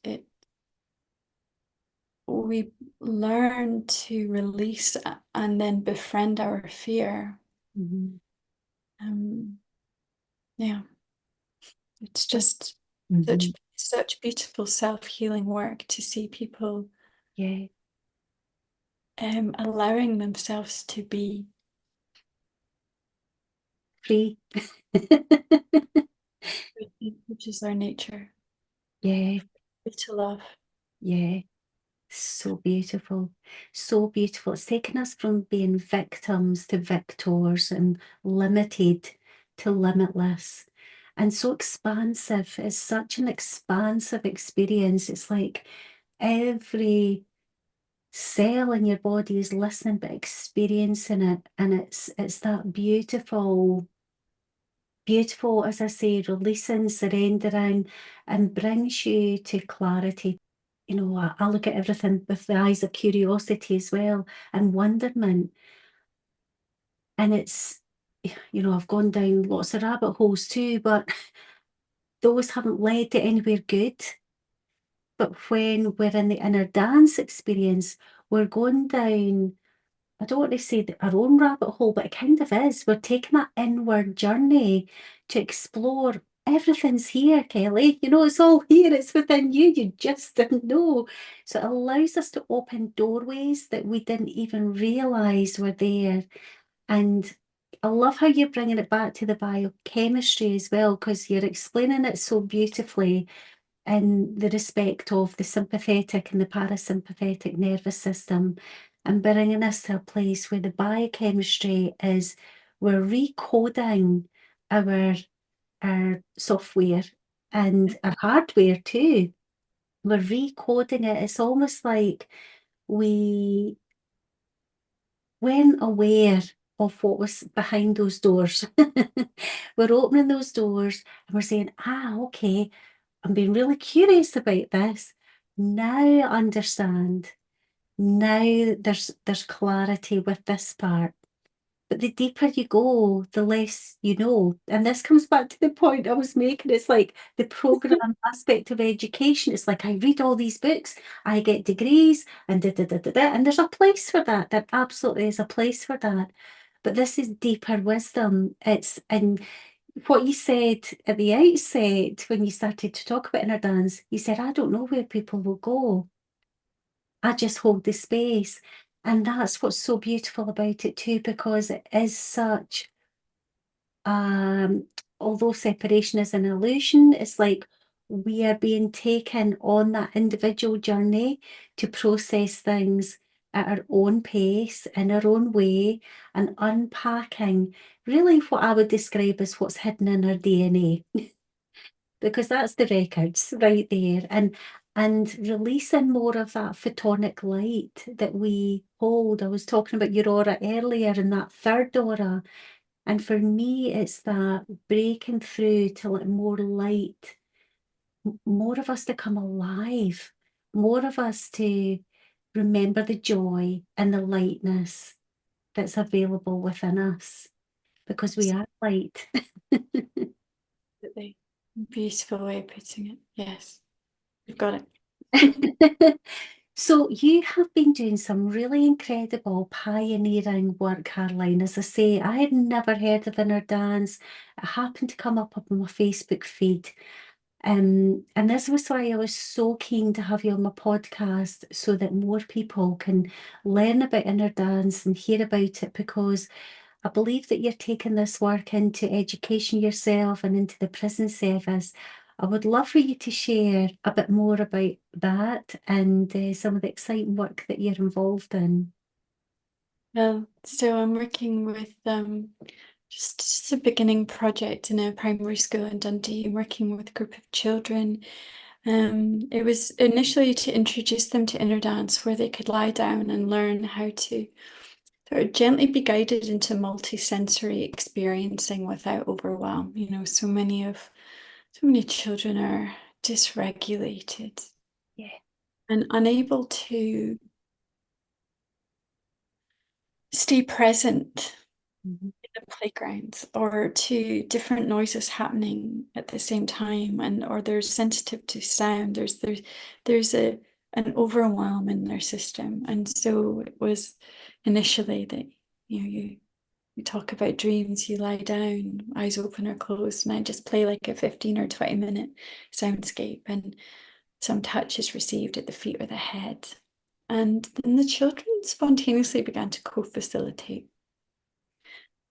We learn to release and then befriend our fear. Mhm. Yeah, it's just Mhm. such beautiful self-healing work to see people Yeah. allowing themselves to be Free. which is our nature, Yeah, free to love. yeah. So beautiful. So beautiful. It's taken us from being victims to victors and limited to limitless. And so expansive. It's such an expansive experience. It's like every cell in your body is listening but experiencing it. And it's that beautiful, as I say, releasing, surrendering, and brings you to clarity. I look at everything with the eyes of curiosity as well and wonderment. And I've gone down lots of rabbit holes too, but those haven't led to anywhere good. But when we're in the inner dance experience, we're going down, I don't want to say our own rabbit hole, but it kind of is. We're taking that inward journey to explore. Everything's here, Kelly. It's all here. It's within you. You just didn't know. So it allows us to open doorways that we didn't even realize were there. And I love how you're bringing it back to the biochemistry as well, because you're explaining it so beautifully in the respect of the sympathetic and the parasympathetic nervous system, and bringing us to a place where the biochemistry is we're recoding our software and our hardware too. We're recoding it. It's almost like we weren't aware of what was behind those doors. We're opening those doors and we're saying, okay, I'm being really curious about this. Now I understand. Now there's clarity with this part. But the deeper you go, the less you know. And this comes back to the point I was making. It's like the program aspect of education. It's like I read all these books, I get degrees, and da da da da da. And there's a place for that. There absolutely is a place for that. But this is deeper wisdom. And what you said at the outset when you started to talk about inner dance, you said, I don't know where people will go. I just hold the space. And that's what's so beautiful about it too, because it is such, um, although separation is an illusion, it's like we are being taken on that individual journey to process things at our own pace, in our own way, and unpacking really what I would describe as what's hidden in our DNA. Because that's the records right there, and releasing more of that photonic light that we hold. I was talking about your aura earlier and that third aura, and for me it's that breaking through to let more light, more of us to come alive, more of us to remember the joy and the lightness that's available within us, because we are light. Absolutely. Beautiful way of putting it. Yes, you've got it. So you have been doing some really incredible pioneering work, Caroline. As I say, I had never heard of Innerdance. It happened to come up on my Facebook feed. And this was why I was so keen to have you on my podcast so that more people can learn about Innerdance and hear about it, because I believe that you're taking this work into education yourself and into the prison service. I would love for you to share a bit more about that and some of the exciting work that you're involved in. Well, so I'm working with just a beginning project in a primary school in Dundee. I'm working with a group of children. It was initially to introduce them to inner dance, where they could lie down and learn how to sort of gently be guided into multi-sensory experiencing without overwhelm. You know, so many children are dysregulated Yeah. and unable to stay present Mhm. in the playgrounds, or to different noises happening at the same time, and or they're sensitive to sound. There's an overwhelm in their system. And so it was initially that, you know, you talk about dreams, you lie down, eyes open or closed, and I just play like a 15 or 20-minute soundscape, and some touch is received at the feet or the head. And then the children spontaneously began to co-facilitate.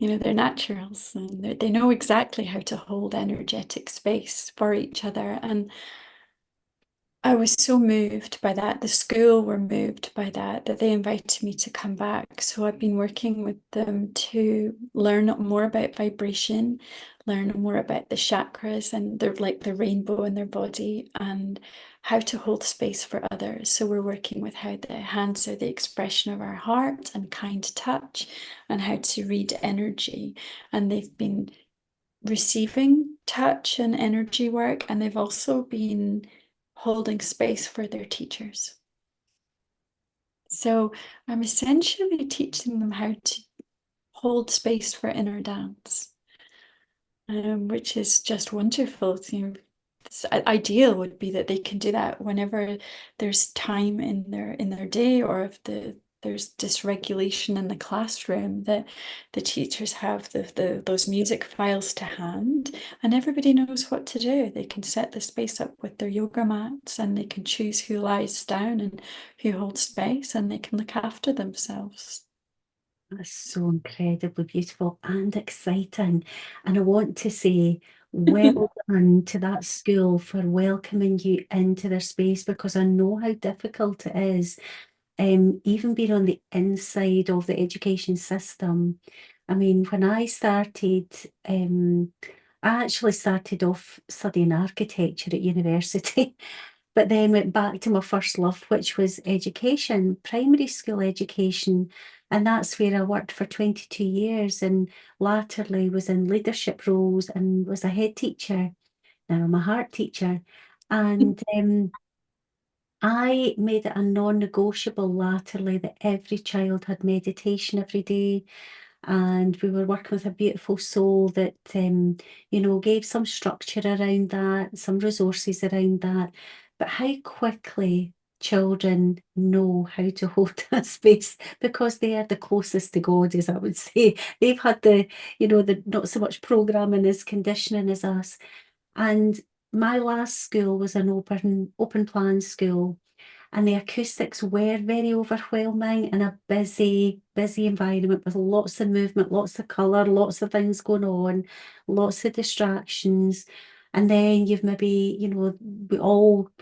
You know, they're naturals, and they know exactly how to hold energetic space for each other. And I was so moved by that. The school were moved by that, that they invited me to come back. So I've been working with them to learn more about vibration, learn more about the chakras and the rainbow in their body, and how to hold space for others. So we're working with how the hands are the expression of our heart and kind touch, and how to read energy. And they've been receiving touch and energy work, and they've also been holding space for their teachers. So I'm essentially teaching them how to hold space for inner dance, which is just wonderful. You know, ideal would be that they can do that whenever there's time in their day, or if there's dysregulation in the classroom, that the teachers have those music files to hand, and everybody knows what to do. They can set the space up with their yoga mats, and they can choose who lies down and who holds space, and they can look after themselves. That's so incredibly beautiful and exciting. And I want to say well done to that school for welcoming you into their space, because I know how difficult it is, even being on the inside of the education system. I mean, when I started, I actually started off studying architecture at university, but then went back to my first love, which was education, primary school education. And that's where I worked for 22 years, and latterly was in leadership roles and was a head teacher. Now I'm a heart teacher. And I made it a non-negotiable latterly that every child had meditation every day. and we were working with a beautiful soul that, gave some structure around that, some resources around that. But how quickly children know how to hold that space, because they are the closest to God, as I would say. They've had the not so much programming as conditioning as us. And my last school was an open plan school, and the acoustics were very overwhelming in a busy, busy environment with lots of movement, lots of colour, lots of things going on, lots of distractions. And then you've maybe, we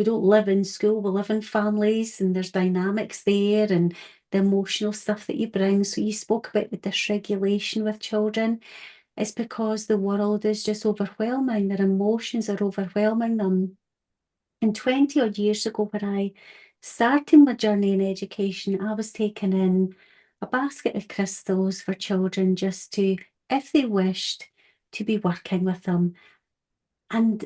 don't live in school, we live in families, and there's dynamics there and the emotional stuff that you bring. So you spoke about the dysregulation with children. It's because the world is just overwhelming. Their emotions are overwhelming them. And 20 odd years ago, when I started my journey in education, I was taking in a basket of crystals for children just to, if they wished, to be working with them. And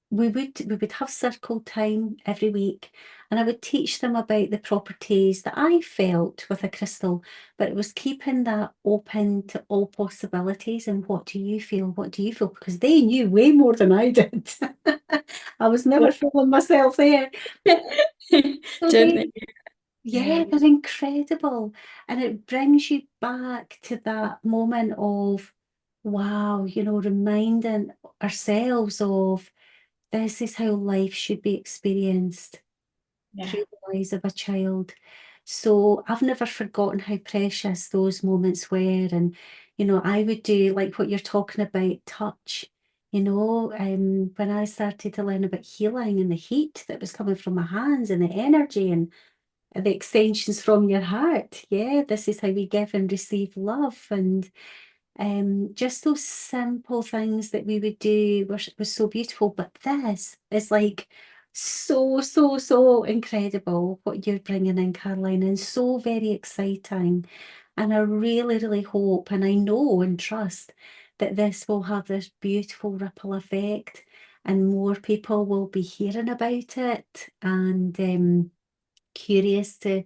we would have circle time every week, and I would teach them about the properties that I felt with a crystal, but it was keeping that open to all possibilities. And what do you feel? What do you feel? Because they knew way more than I did. I was never feeling myself there. So Gently. yeah, they're incredible. And it brings you back to that moment of, wow, reminding ourselves of, this is how life should be experienced Yeah. through the eyes of a child. So I've never forgotten how precious those moments were. And, I would do like what you're talking about, touch. When I started to learn about healing and the heat that was coming from my hands and the energy and the extensions from your heart. Yeah, this is how we give and receive love. And just those simple things that we would do was so beautiful. But this is like so, so, so incredible what you're bringing in, Caroline, and so very exciting. And I really, really hope, and I know and trust that this will have this beautiful ripple effect, and more people will be hearing about it and curious to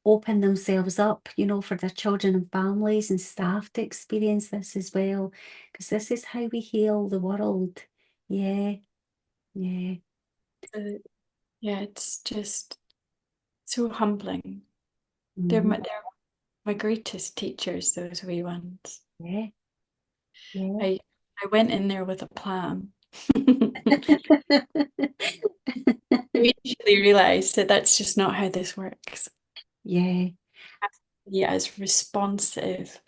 open themselves up, for their children and families and staff to experience this as well, because this is how we heal the world. Yeah, yeah. Yeah, it's just so humbling. Mhm. They're my greatest teachers, those wee ones. Yeah, yeah. I went in there with a plan. I eventually realized that that's just not how this works. Yeah. Yeah, as responsive,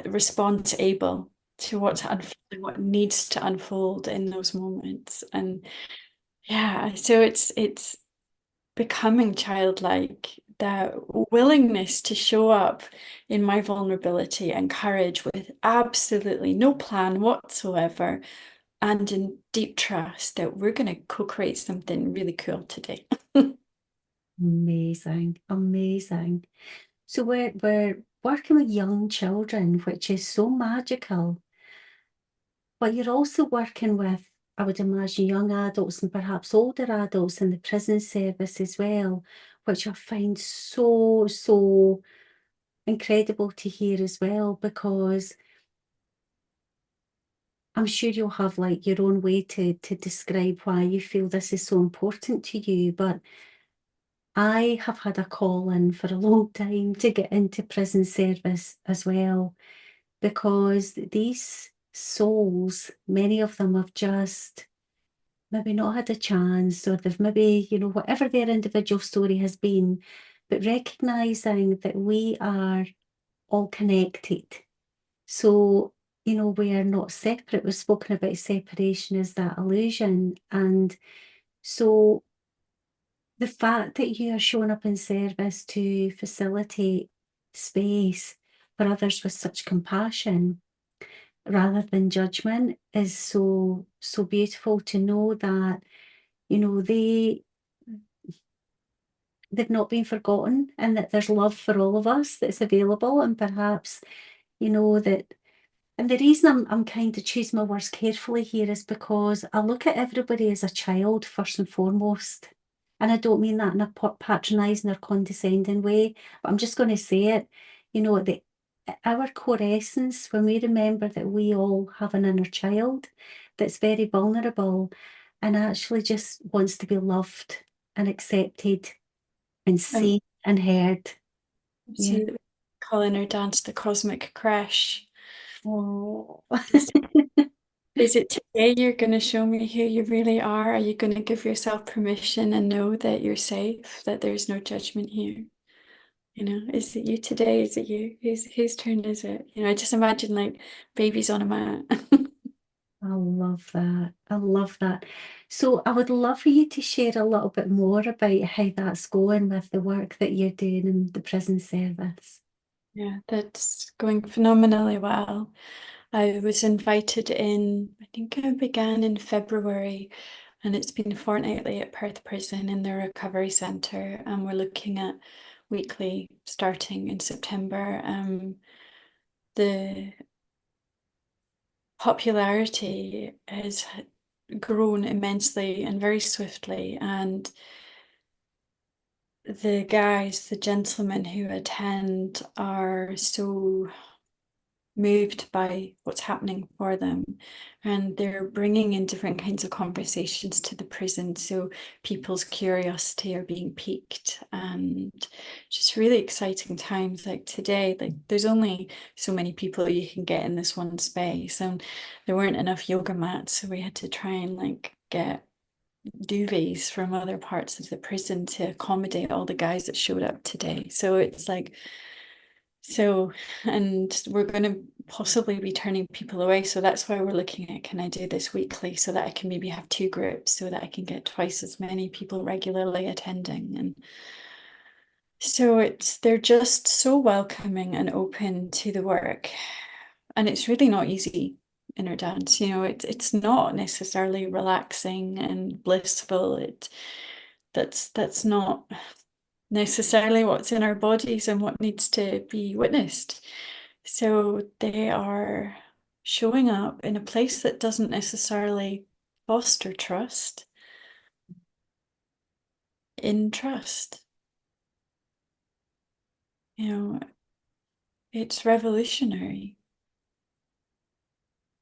response able to what's unfolding, what needs to unfold in those moments. And yeah, so it's becoming childlike, that willingness to show up in my vulnerability and courage with absolutely no plan whatsoever, and in deep trust that we're going to co-create something really cool today. Amazing, amazing. So we're working with young children, which is so magical. But you're also working with, I would imagine, young adults and perhaps older adults in the prison service as well, which I find so, so incredible to hear as well, because I'm sure you'll have like your own way to describe why you feel this is so important to you. But I have had a call in for a long time to get into prison service as well, because these souls, many of them have just maybe not had a chance, or they've maybe, whatever their individual story has been, but recognizing that we are all connected. So, we are not separate. We've spoken about separation as that illusion. And so the fact that you are showing up in service to facilitate space for others with such compassion rather than judgment is so, so beautiful to know that, they've not been forgotten, and that there's love for all of us that's available. And perhaps, that, and the reason I'm kind of choosing my words carefully here is because I look at everybody as a child first and foremost. And I don't mean that in a patronising or condescending way, but I'm just going to say it, the our core essence, when we remember that we all have an inner child that's very vulnerable and actually just wants to be loved and accepted and Um, seen and heard. Yeah. absolutely. Call Innerdance the cosmic crash. Oh. Is, is it today you're going to show me who you really are? Are you going to give yourself permission and know that you're safe, that there's no judgment here? You know, is it you today? Is it you? Whose turn is it? You know, I just imagine like babies on a mat. I love that. I love that. So I would love for you to share a little bit more about how that's going with the work that you're doing in the prison service. Yeah, that's going phenomenally well. I was invited in, I think I began in February, and it's been fortnightly at Perth Prison in the recovery centre, and we're looking at weekly starting in September. The popularity has grown immensely and very swiftly, and the guys, the gentlemen who attend, are so moved by what's happening for them, and they're bringing in different kinds of conversations to the prison, so people's curiosity are being piqued, and just really exciting times. Like today, like there's only so many people you can get in this one space, and there weren't enough yoga mats, so we had to try and like get duvets from other parts of the prison to accommodate all the guys that showed up today. So it's like, so, and we're going to possibly be turning people away. So that's why we're looking at, can I do this weekly so that I can maybe have two groups so that I can get twice as many people regularly attending. And so they're just so welcoming and open to the work. And it's really not easy Innerdance. You know, it's not necessarily relaxing and blissful. That's not necessarily what's in our bodies and what needs to be witnessed. So they are showing up in a place that doesn't necessarily foster trust, in trust. You know, it's revolutionary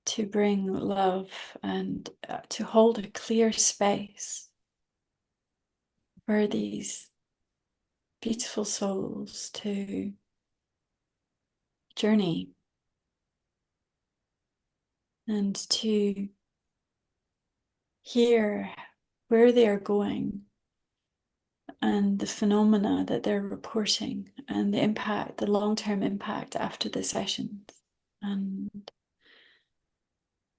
to bring love and to hold a clear space for these beautiful souls to journey and to hear where they are going and the phenomena that they're reporting and the impact, the long-term impact after the sessions, and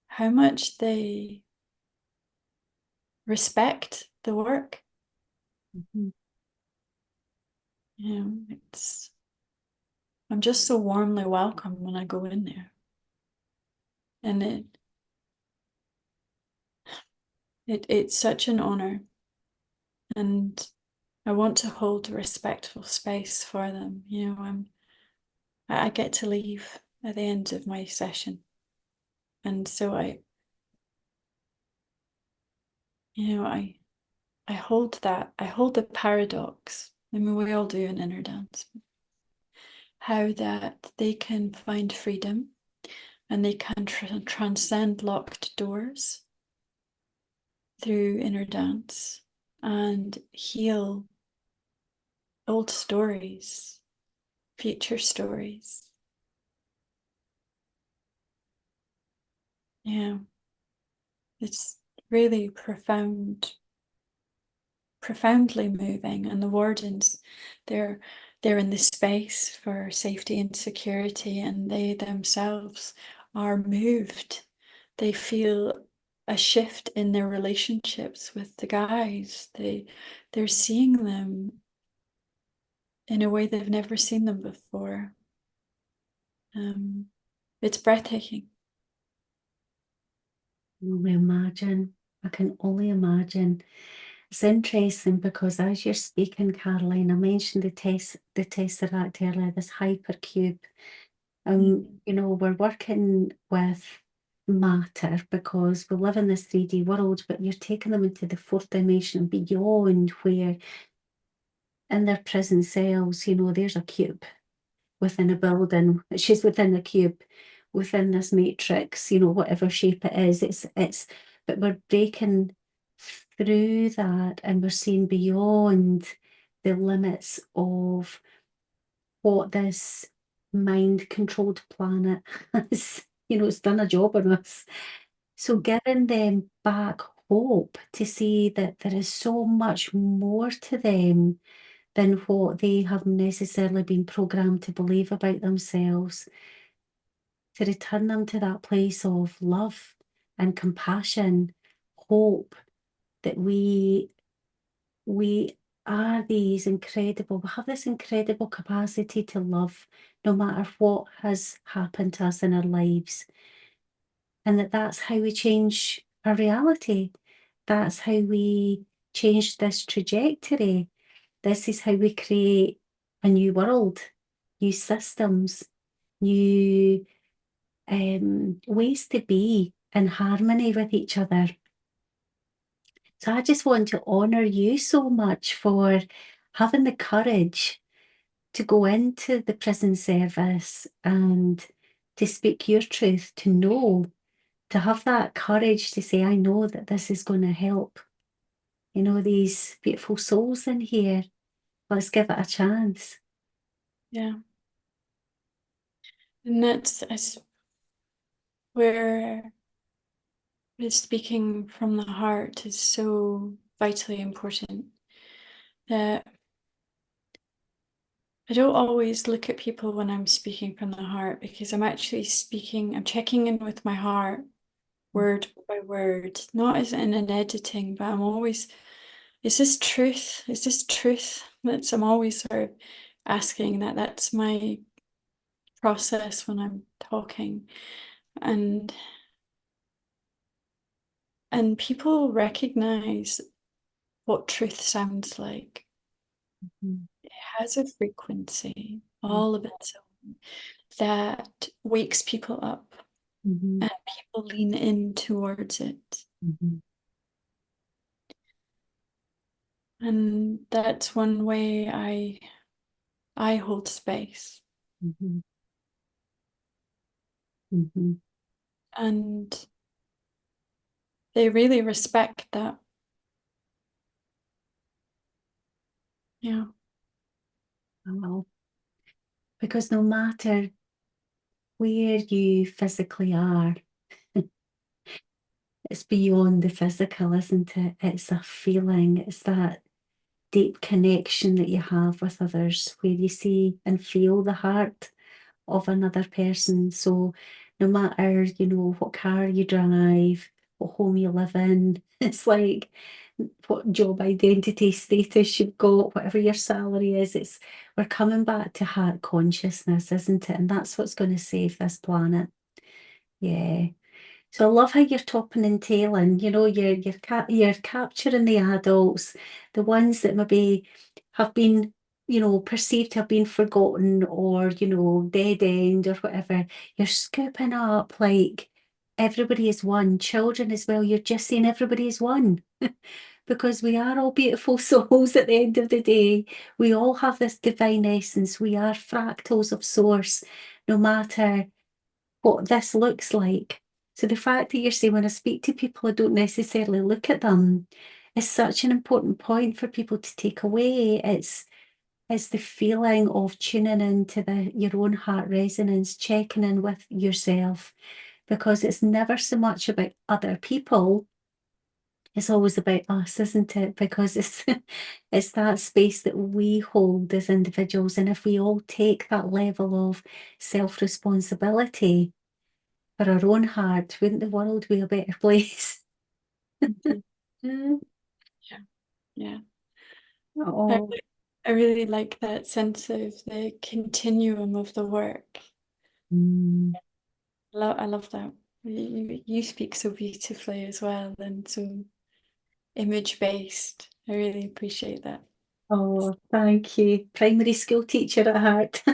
how much they respect the work. Mhm. You know, I'm just so warmly welcome when I go in there. And it's such an honor. And I want to hold a respectful space for them. You know, I get to leave at the end of my session. And so you know, I hold that, I hold the paradox. I mean, we all do in Innerdance. How that they can find freedom and they can transcend locked doors through Innerdance and heal old stories, future stories. Yeah, it's really profoundly moving, and the wardens, they're they're in this space for safety and security, and they themselves are moved. They feel a shift in their relationships with the guys. They're seeing them in a way they've never seen them before. It's breathtaking. I can only imagine. I can only imagine. It's interesting because as you're speaking, Caroline, I mentioned the tesseract earlier, this hypercube. You know, we're working with matter because we live in this 3D world, but you're taking them into the fourth dimension beyond, where in their prison cells, you know, there's a cube. within a building. She's within a cube, within this matrix, whatever shape it is. But we're breaking through that and we're seeing beyond the limits of what this mind-controlled planet has. It's done a job on us. So giving them back hope to see that there is so much more to them than what they have necessarily been programmed to believe about themselves, to return them to that place of love and compassion, hope, that we are these incredible, we have this incredible capacity to love no matter what has happened to us in our lives. And that's how we change our reality. That's how we change this trajectory. This is how we create a new world, new systems, new ways to be in harmony with each other. So I just want to honour you so much for having the courage to go into the prison service and to speak your truth, to know, to have that courage to say, I know that this is going to help, these beautiful souls in here. Let's give it a chance. Yeah. And that's where speaking from the heart is so vitally important. That I don't always look at people when I'm speaking from the heart, because I'm actually I'm checking in with my heart word by word, not as in an editing, but I'm always, is this truth? Is this truth? I'm always sort of asking that. That's my process when I'm talking. And people recognize what truth sounds like. Mm-hmm. It has a frequency all of its own that wakes people up, Mm-hmm. and people lean in towards it. Mm-hmm. And that's one way I hold space. Mm-hmm. Mm-hmm. And they really respect that. Yeah. Well, because no matter where you physically are, it's beyond the physical, isn't it? It's a feeling, it's that deep connection that you have with others where you see and feel the heart of another person. So no matter, what car you drive, what home you live in, it's like what job identity status you've got, whatever your salary is, we're coming back to heart consciousness, isn't it? And that's what's going to save this planet. Yeah. So I love how you're topping and tailing, you're capturing the adults, the ones that maybe have been, perceived to have been forgotten or, dead end or whatever. You're scooping up like everybody is one. Children as well, you're just saying everybody is one. Because we are all beautiful souls at the end of the day. We all have this divine essence. We are fractals of source, no matter what this looks like. So the fact that you're saying when I speak to people, I don't necessarily look at them is such an important point for people to take away. It's the feeling of tuning into your own heart resonance, checking in with yourself, because it's never so much about other people. It's always about us, isn't it? Because it's it's that space that we hold as individuals. And if we all take that level of self-responsibility for our own heart, wouldn't the world be a better place? Mhm. Mm. Yeah. Yeah. I, Oh, I really like that sense of the continuum of the work. mm. I love that. You speak so beautifully as well, and so image based. I really appreciate that. Oh, thank you. Primary school teacher at heart.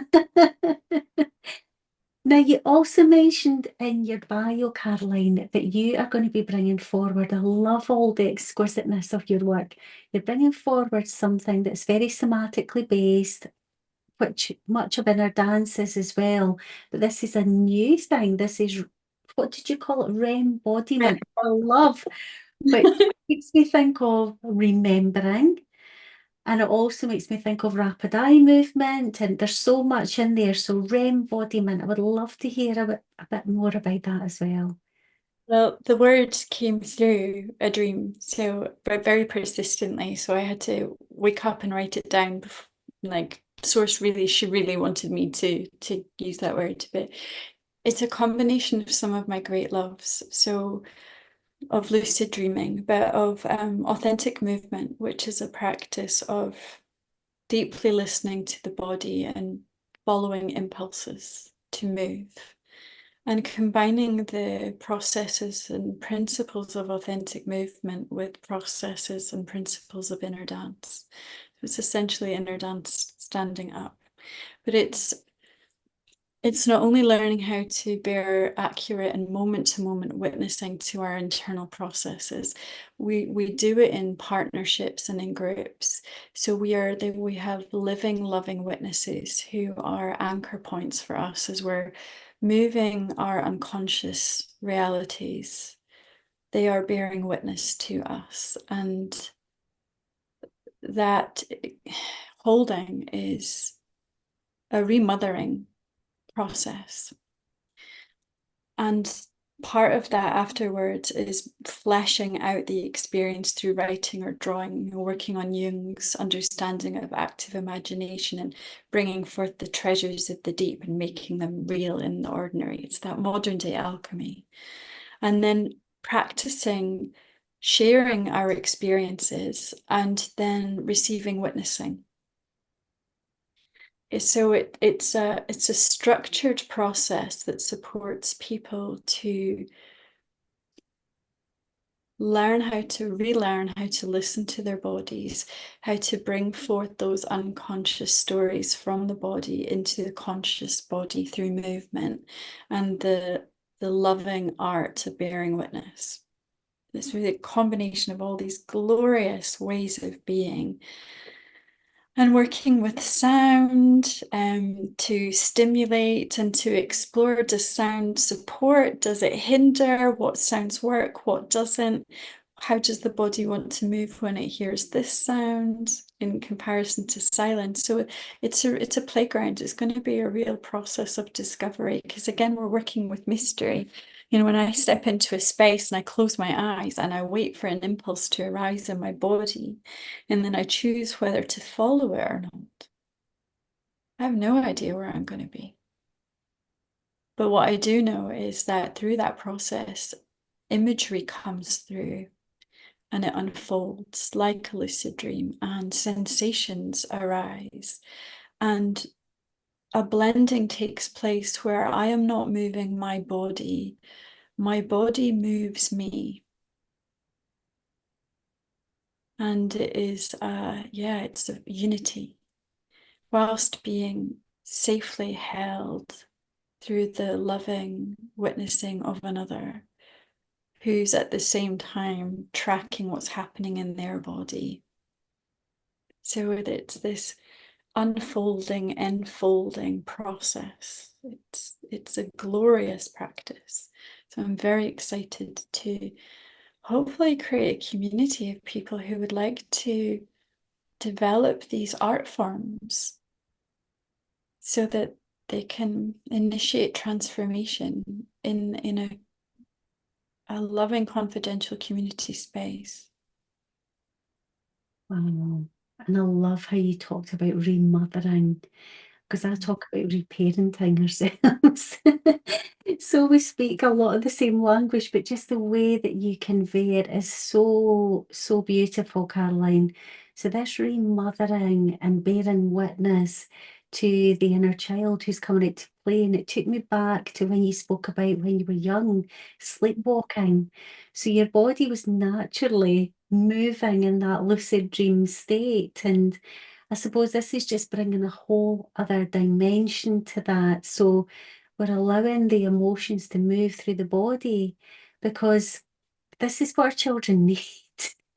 Now, you also mentioned in your bio, Caroline, that you are going to be bringing forward, I love all the exquisiteness of your work. You're bringing forward something that's very somatically based, which much of Innerdance is as well, but this is a new thing. This is, what did you call it? Embodiment. I love, which makes me think of remembering. And it also makes me think of rapid eye movement, and there's so much in there. So embodiment, I would love to hear a bit more about that as well. Well, the word came through a dream, so but very persistently. So I had to wake up and write it down. Like source really, she really wanted me to use that word, but it's a combination of some of my great loves. So of lucid dreaming, but of authentic movement, which is a practice of deeply listening to the body and following impulses to move, and combining the processes and principles of authentic movement with processes and principles of inner dance. It's essentially inner dance standing up, but it's not only learning how to bear accurate and moment-to-moment witnessing to our internal processes. We do it in partnerships and in groups. So we have living, loving witnesses who are anchor points for us as we're moving our unconscious realities. They are bearing witness to us, and that holding is a remothering process. And part of that afterwards is fleshing out the experience through writing or drawing, working on Jung's understanding of active imagination and bringing forth the treasures of the deep and making them real in the ordinary. It's that modern day alchemy. And then practicing sharing our experiences and then receiving witnessing. So it's a structured process that supports people to learn how to relearn how to listen to their bodies, how to bring forth those unconscious stories from the body into the conscious body through movement, and the loving art of bearing witness. It's really a combination of all these glorious ways of being. And working with sound to stimulate and to explore, does sound support? Does it hinder? What sounds work? What doesn't? How does the body want to move when it hears this sound in comparison to silence? So it's a playground. It's going to be a real process of discovery, because again, we're working with mystery. You know, when I step into a space and I close my eyes and I wait for an impulse to arise in my body, and then I choose whether to follow it or not, I have no idea where I'm going to be. But what I do know is that through that process, imagery comes through and it unfolds like a lucid dream, and sensations arise, and a blending takes place where I am not moving my body moves me. And it is, it's a unity, whilst being safely held through the loving witnessing of another who's at the same time tracking what's happening in their body. So it's this unfolding, enfolding process. It's a glorious practice. So I'm very excited to hopefully create a community of people who would like to develop these art forms so that they can initiate transformation in a loving, confidential community space. Wow. And I love how you talked about remothering, because I talk about reparenting ourselves. So we speak a lot of the same language, but just the way that you convey it is so, so beautiful, Caroline. So this remothering and bearing witness to the inner child who's coming out to play, and it took me back to when you spoke about when you were young, sleepwalking. So your body was naturally moving in that lucid dream state, and I suppose this is just bringing a whole other dimension to that. So we're allowing the emotions to move through the body, because this is what our children need.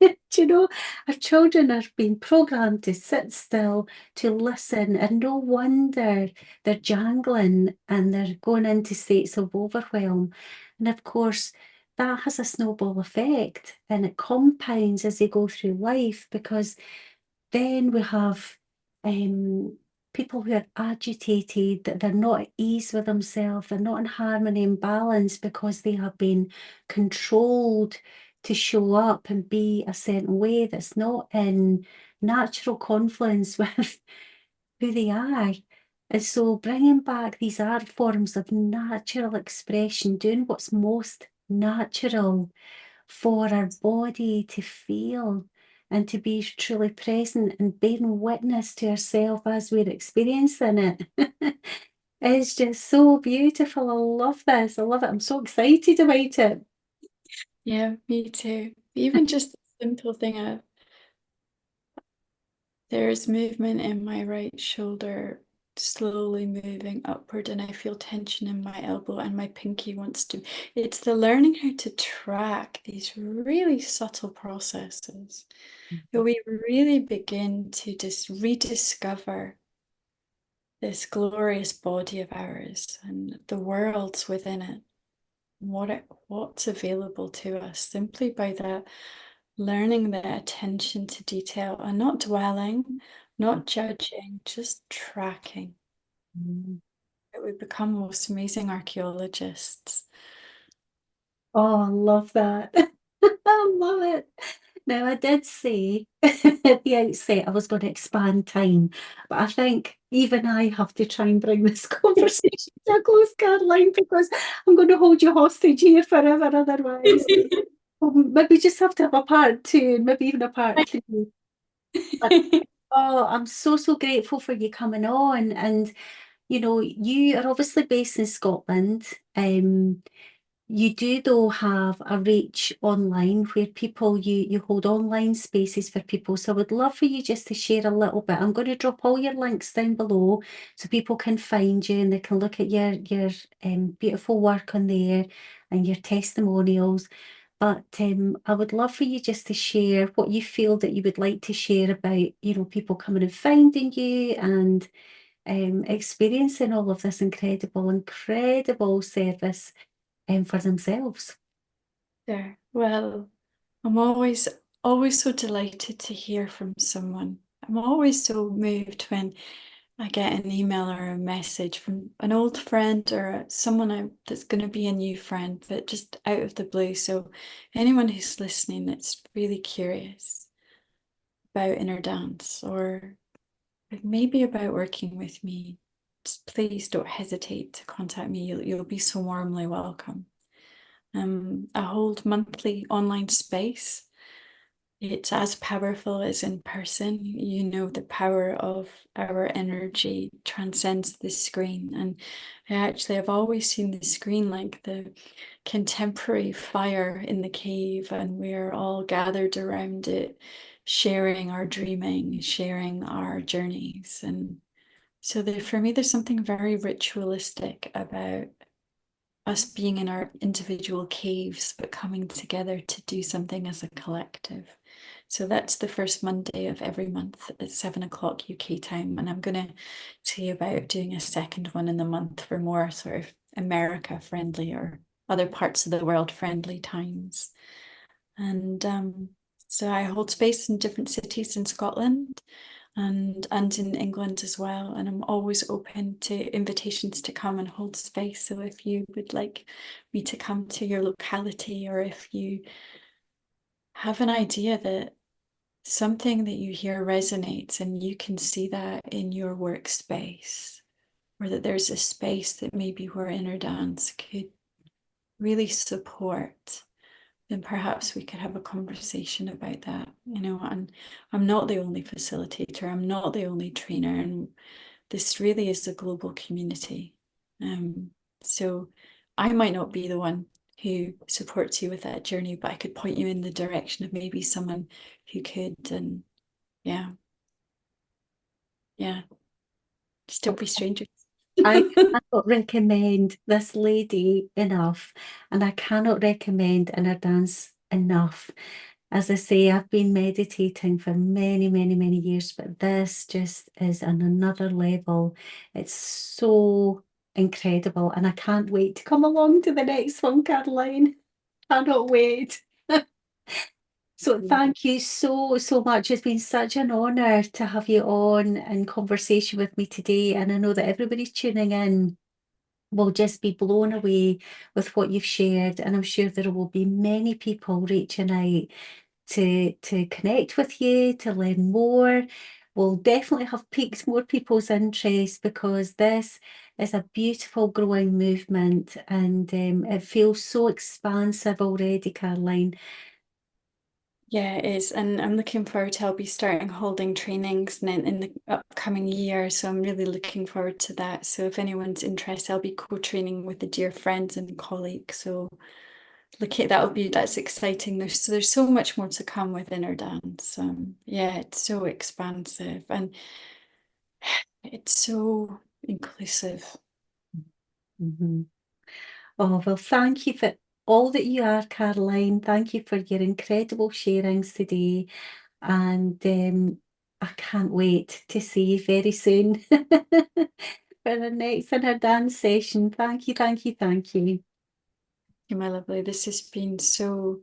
Do you know, our children are being programmed to sit still, to listen, and no wonder they're jangling and they're going into states of overwhelm. And of course, that has a snowball effect and it compounds as they go through life, because then we have people who are agitated, that they're not at ease with themselves, they're not in harmony and balance because they have been controlled to show up and be a certain way that's not in natural confluence with who they are. And so bringing back these art forms of natural expression, doing what's most natural for our body to feel and to be truly present and bearing witness to ourselves as we're experiencing it. It's just so beautiful. I love this. I love it. I'm so excited about it. Yeah, me too. Even just the simple thing of there's movement in my right shoulder, slowly moving upward, and I feel tension in my elbow, and my pinky wants to. It's the learning how to track these really subtle processes that we really begin to just rediscover this glorious body of ours and the worlds within it, what's available to us simply by that learning the attention to detail and not dwelling, not judging, just tracking. Mm. That we become most amazing archaeologists. Oh, I love that. I love it. Now, I did say at the outset I was going to expand time, but I think even I have to try and bring this conversation to a close, Caroline, because I'm going to hold you hostage here forever otherwise. Maybe just have to have a part two, and maybe even a part three. But oh, I'm so, so grateful for you coming on. And, you know, you are obviously based in Scotland. You do though have a reach online where people you hold online spaces for people. So I would love for you just to share a little bit. I'm going to drop all your links down below so people can find you and they can look at your beautiful work on there and your testimonials. But I would love for you just to share what you feel that you would like to share about, you know, people coming and finding you and experiencing all of this incredible, incredible service for themselves. There. Well, I'm always so delighted to hear from someone. I'm always so moved when I get an email or a message from an old friend or that's going to be a new friend, but just out of the blue. So anyone who's listening that's really curious about Innerdance or maybe about working with me, just please don't hesitate to contact me. You'll be so warmly welcome. I hold monthly online space. It's as powerful as in person. You know, the power of our energy transcends the screen. And I've always seen the screen like the contemporary fire in the cave, and we're all gathered around it, sharing our dreaming, sharing our journeys. And so for me, there's something very ritualistic about us being in our individual caves, but coming together to do something as a collective. So that's the first Monday of every month at 7 o'clock UK time. And I'm going to see about doing a second one in the month for more sort of America friendly or other parts of the world friendly times. And so I hold space in different cities in Scotland and in England as well. And I'm always open to invitations to come and hold space. So if you would like me to come to your locality, or if you have an idea that something that you hear resonates and you can see that in your workspace, or that there's a space that maybe where Innerdance could really support, then perhaps we could have a conversation about that, you know. And I'm not the only facilitator, I'm not the only trainer, and this really is a global community. So I might not be the one who supports you with that journey, but I could point you in the direction of maybe someone who could. And yeah, just don't be strangers. I cannot recommend this lady enough, and I cannot recommend Inner Dance enough. As I say, I've been meditating for many, many, many years, but this just is on another level. It's so incredible, and I can't wait to come along to the next one, Caroline. Cannot wait. So thank you so, so much. It's been such an honor to have you on in conversation with me today. And I know that everybody's tuning in will just be blown away with what you've shared. And I'm sure there will be many people reaching out to connect with you, to learn more. Will definitely have piqued more people's interest because this is a beautiful growing movement, and it feels so expansive already, Caroline. Yeah, it is. And I'm looking forward to, I'll be starting holding trainings in the upcoming year. So I'm really looking forward to that. So if anyone's interested, I'll be co-training with the dear friends and colleagues. So look at that's exciting. There's so much more to come with Innerdance. Yeah, it's so expansive and it's so inclusive. Mhm. Oh, well, thank you for all that you are, Caroline. Thank you for your incredible sharings today. And I can't wait to see you very soon for the next in our dance session. Thank you, thank you, thank you. You, my lovely. This has been so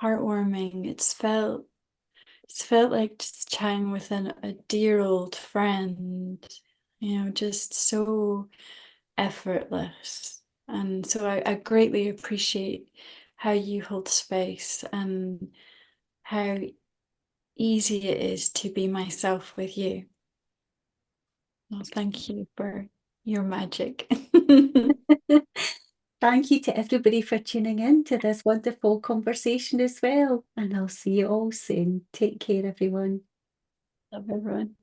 heartwarming. It's felt like just chatting with a dear old friend, just so effortless. And so I greatly appreciate how you hold space and how easy it is to be myself with you. Well, thank you for your magic. Thank you to everybody for tuning in to this wonderful conversation as well. And I'll see you all soon. Take care, everyone. Love everyone.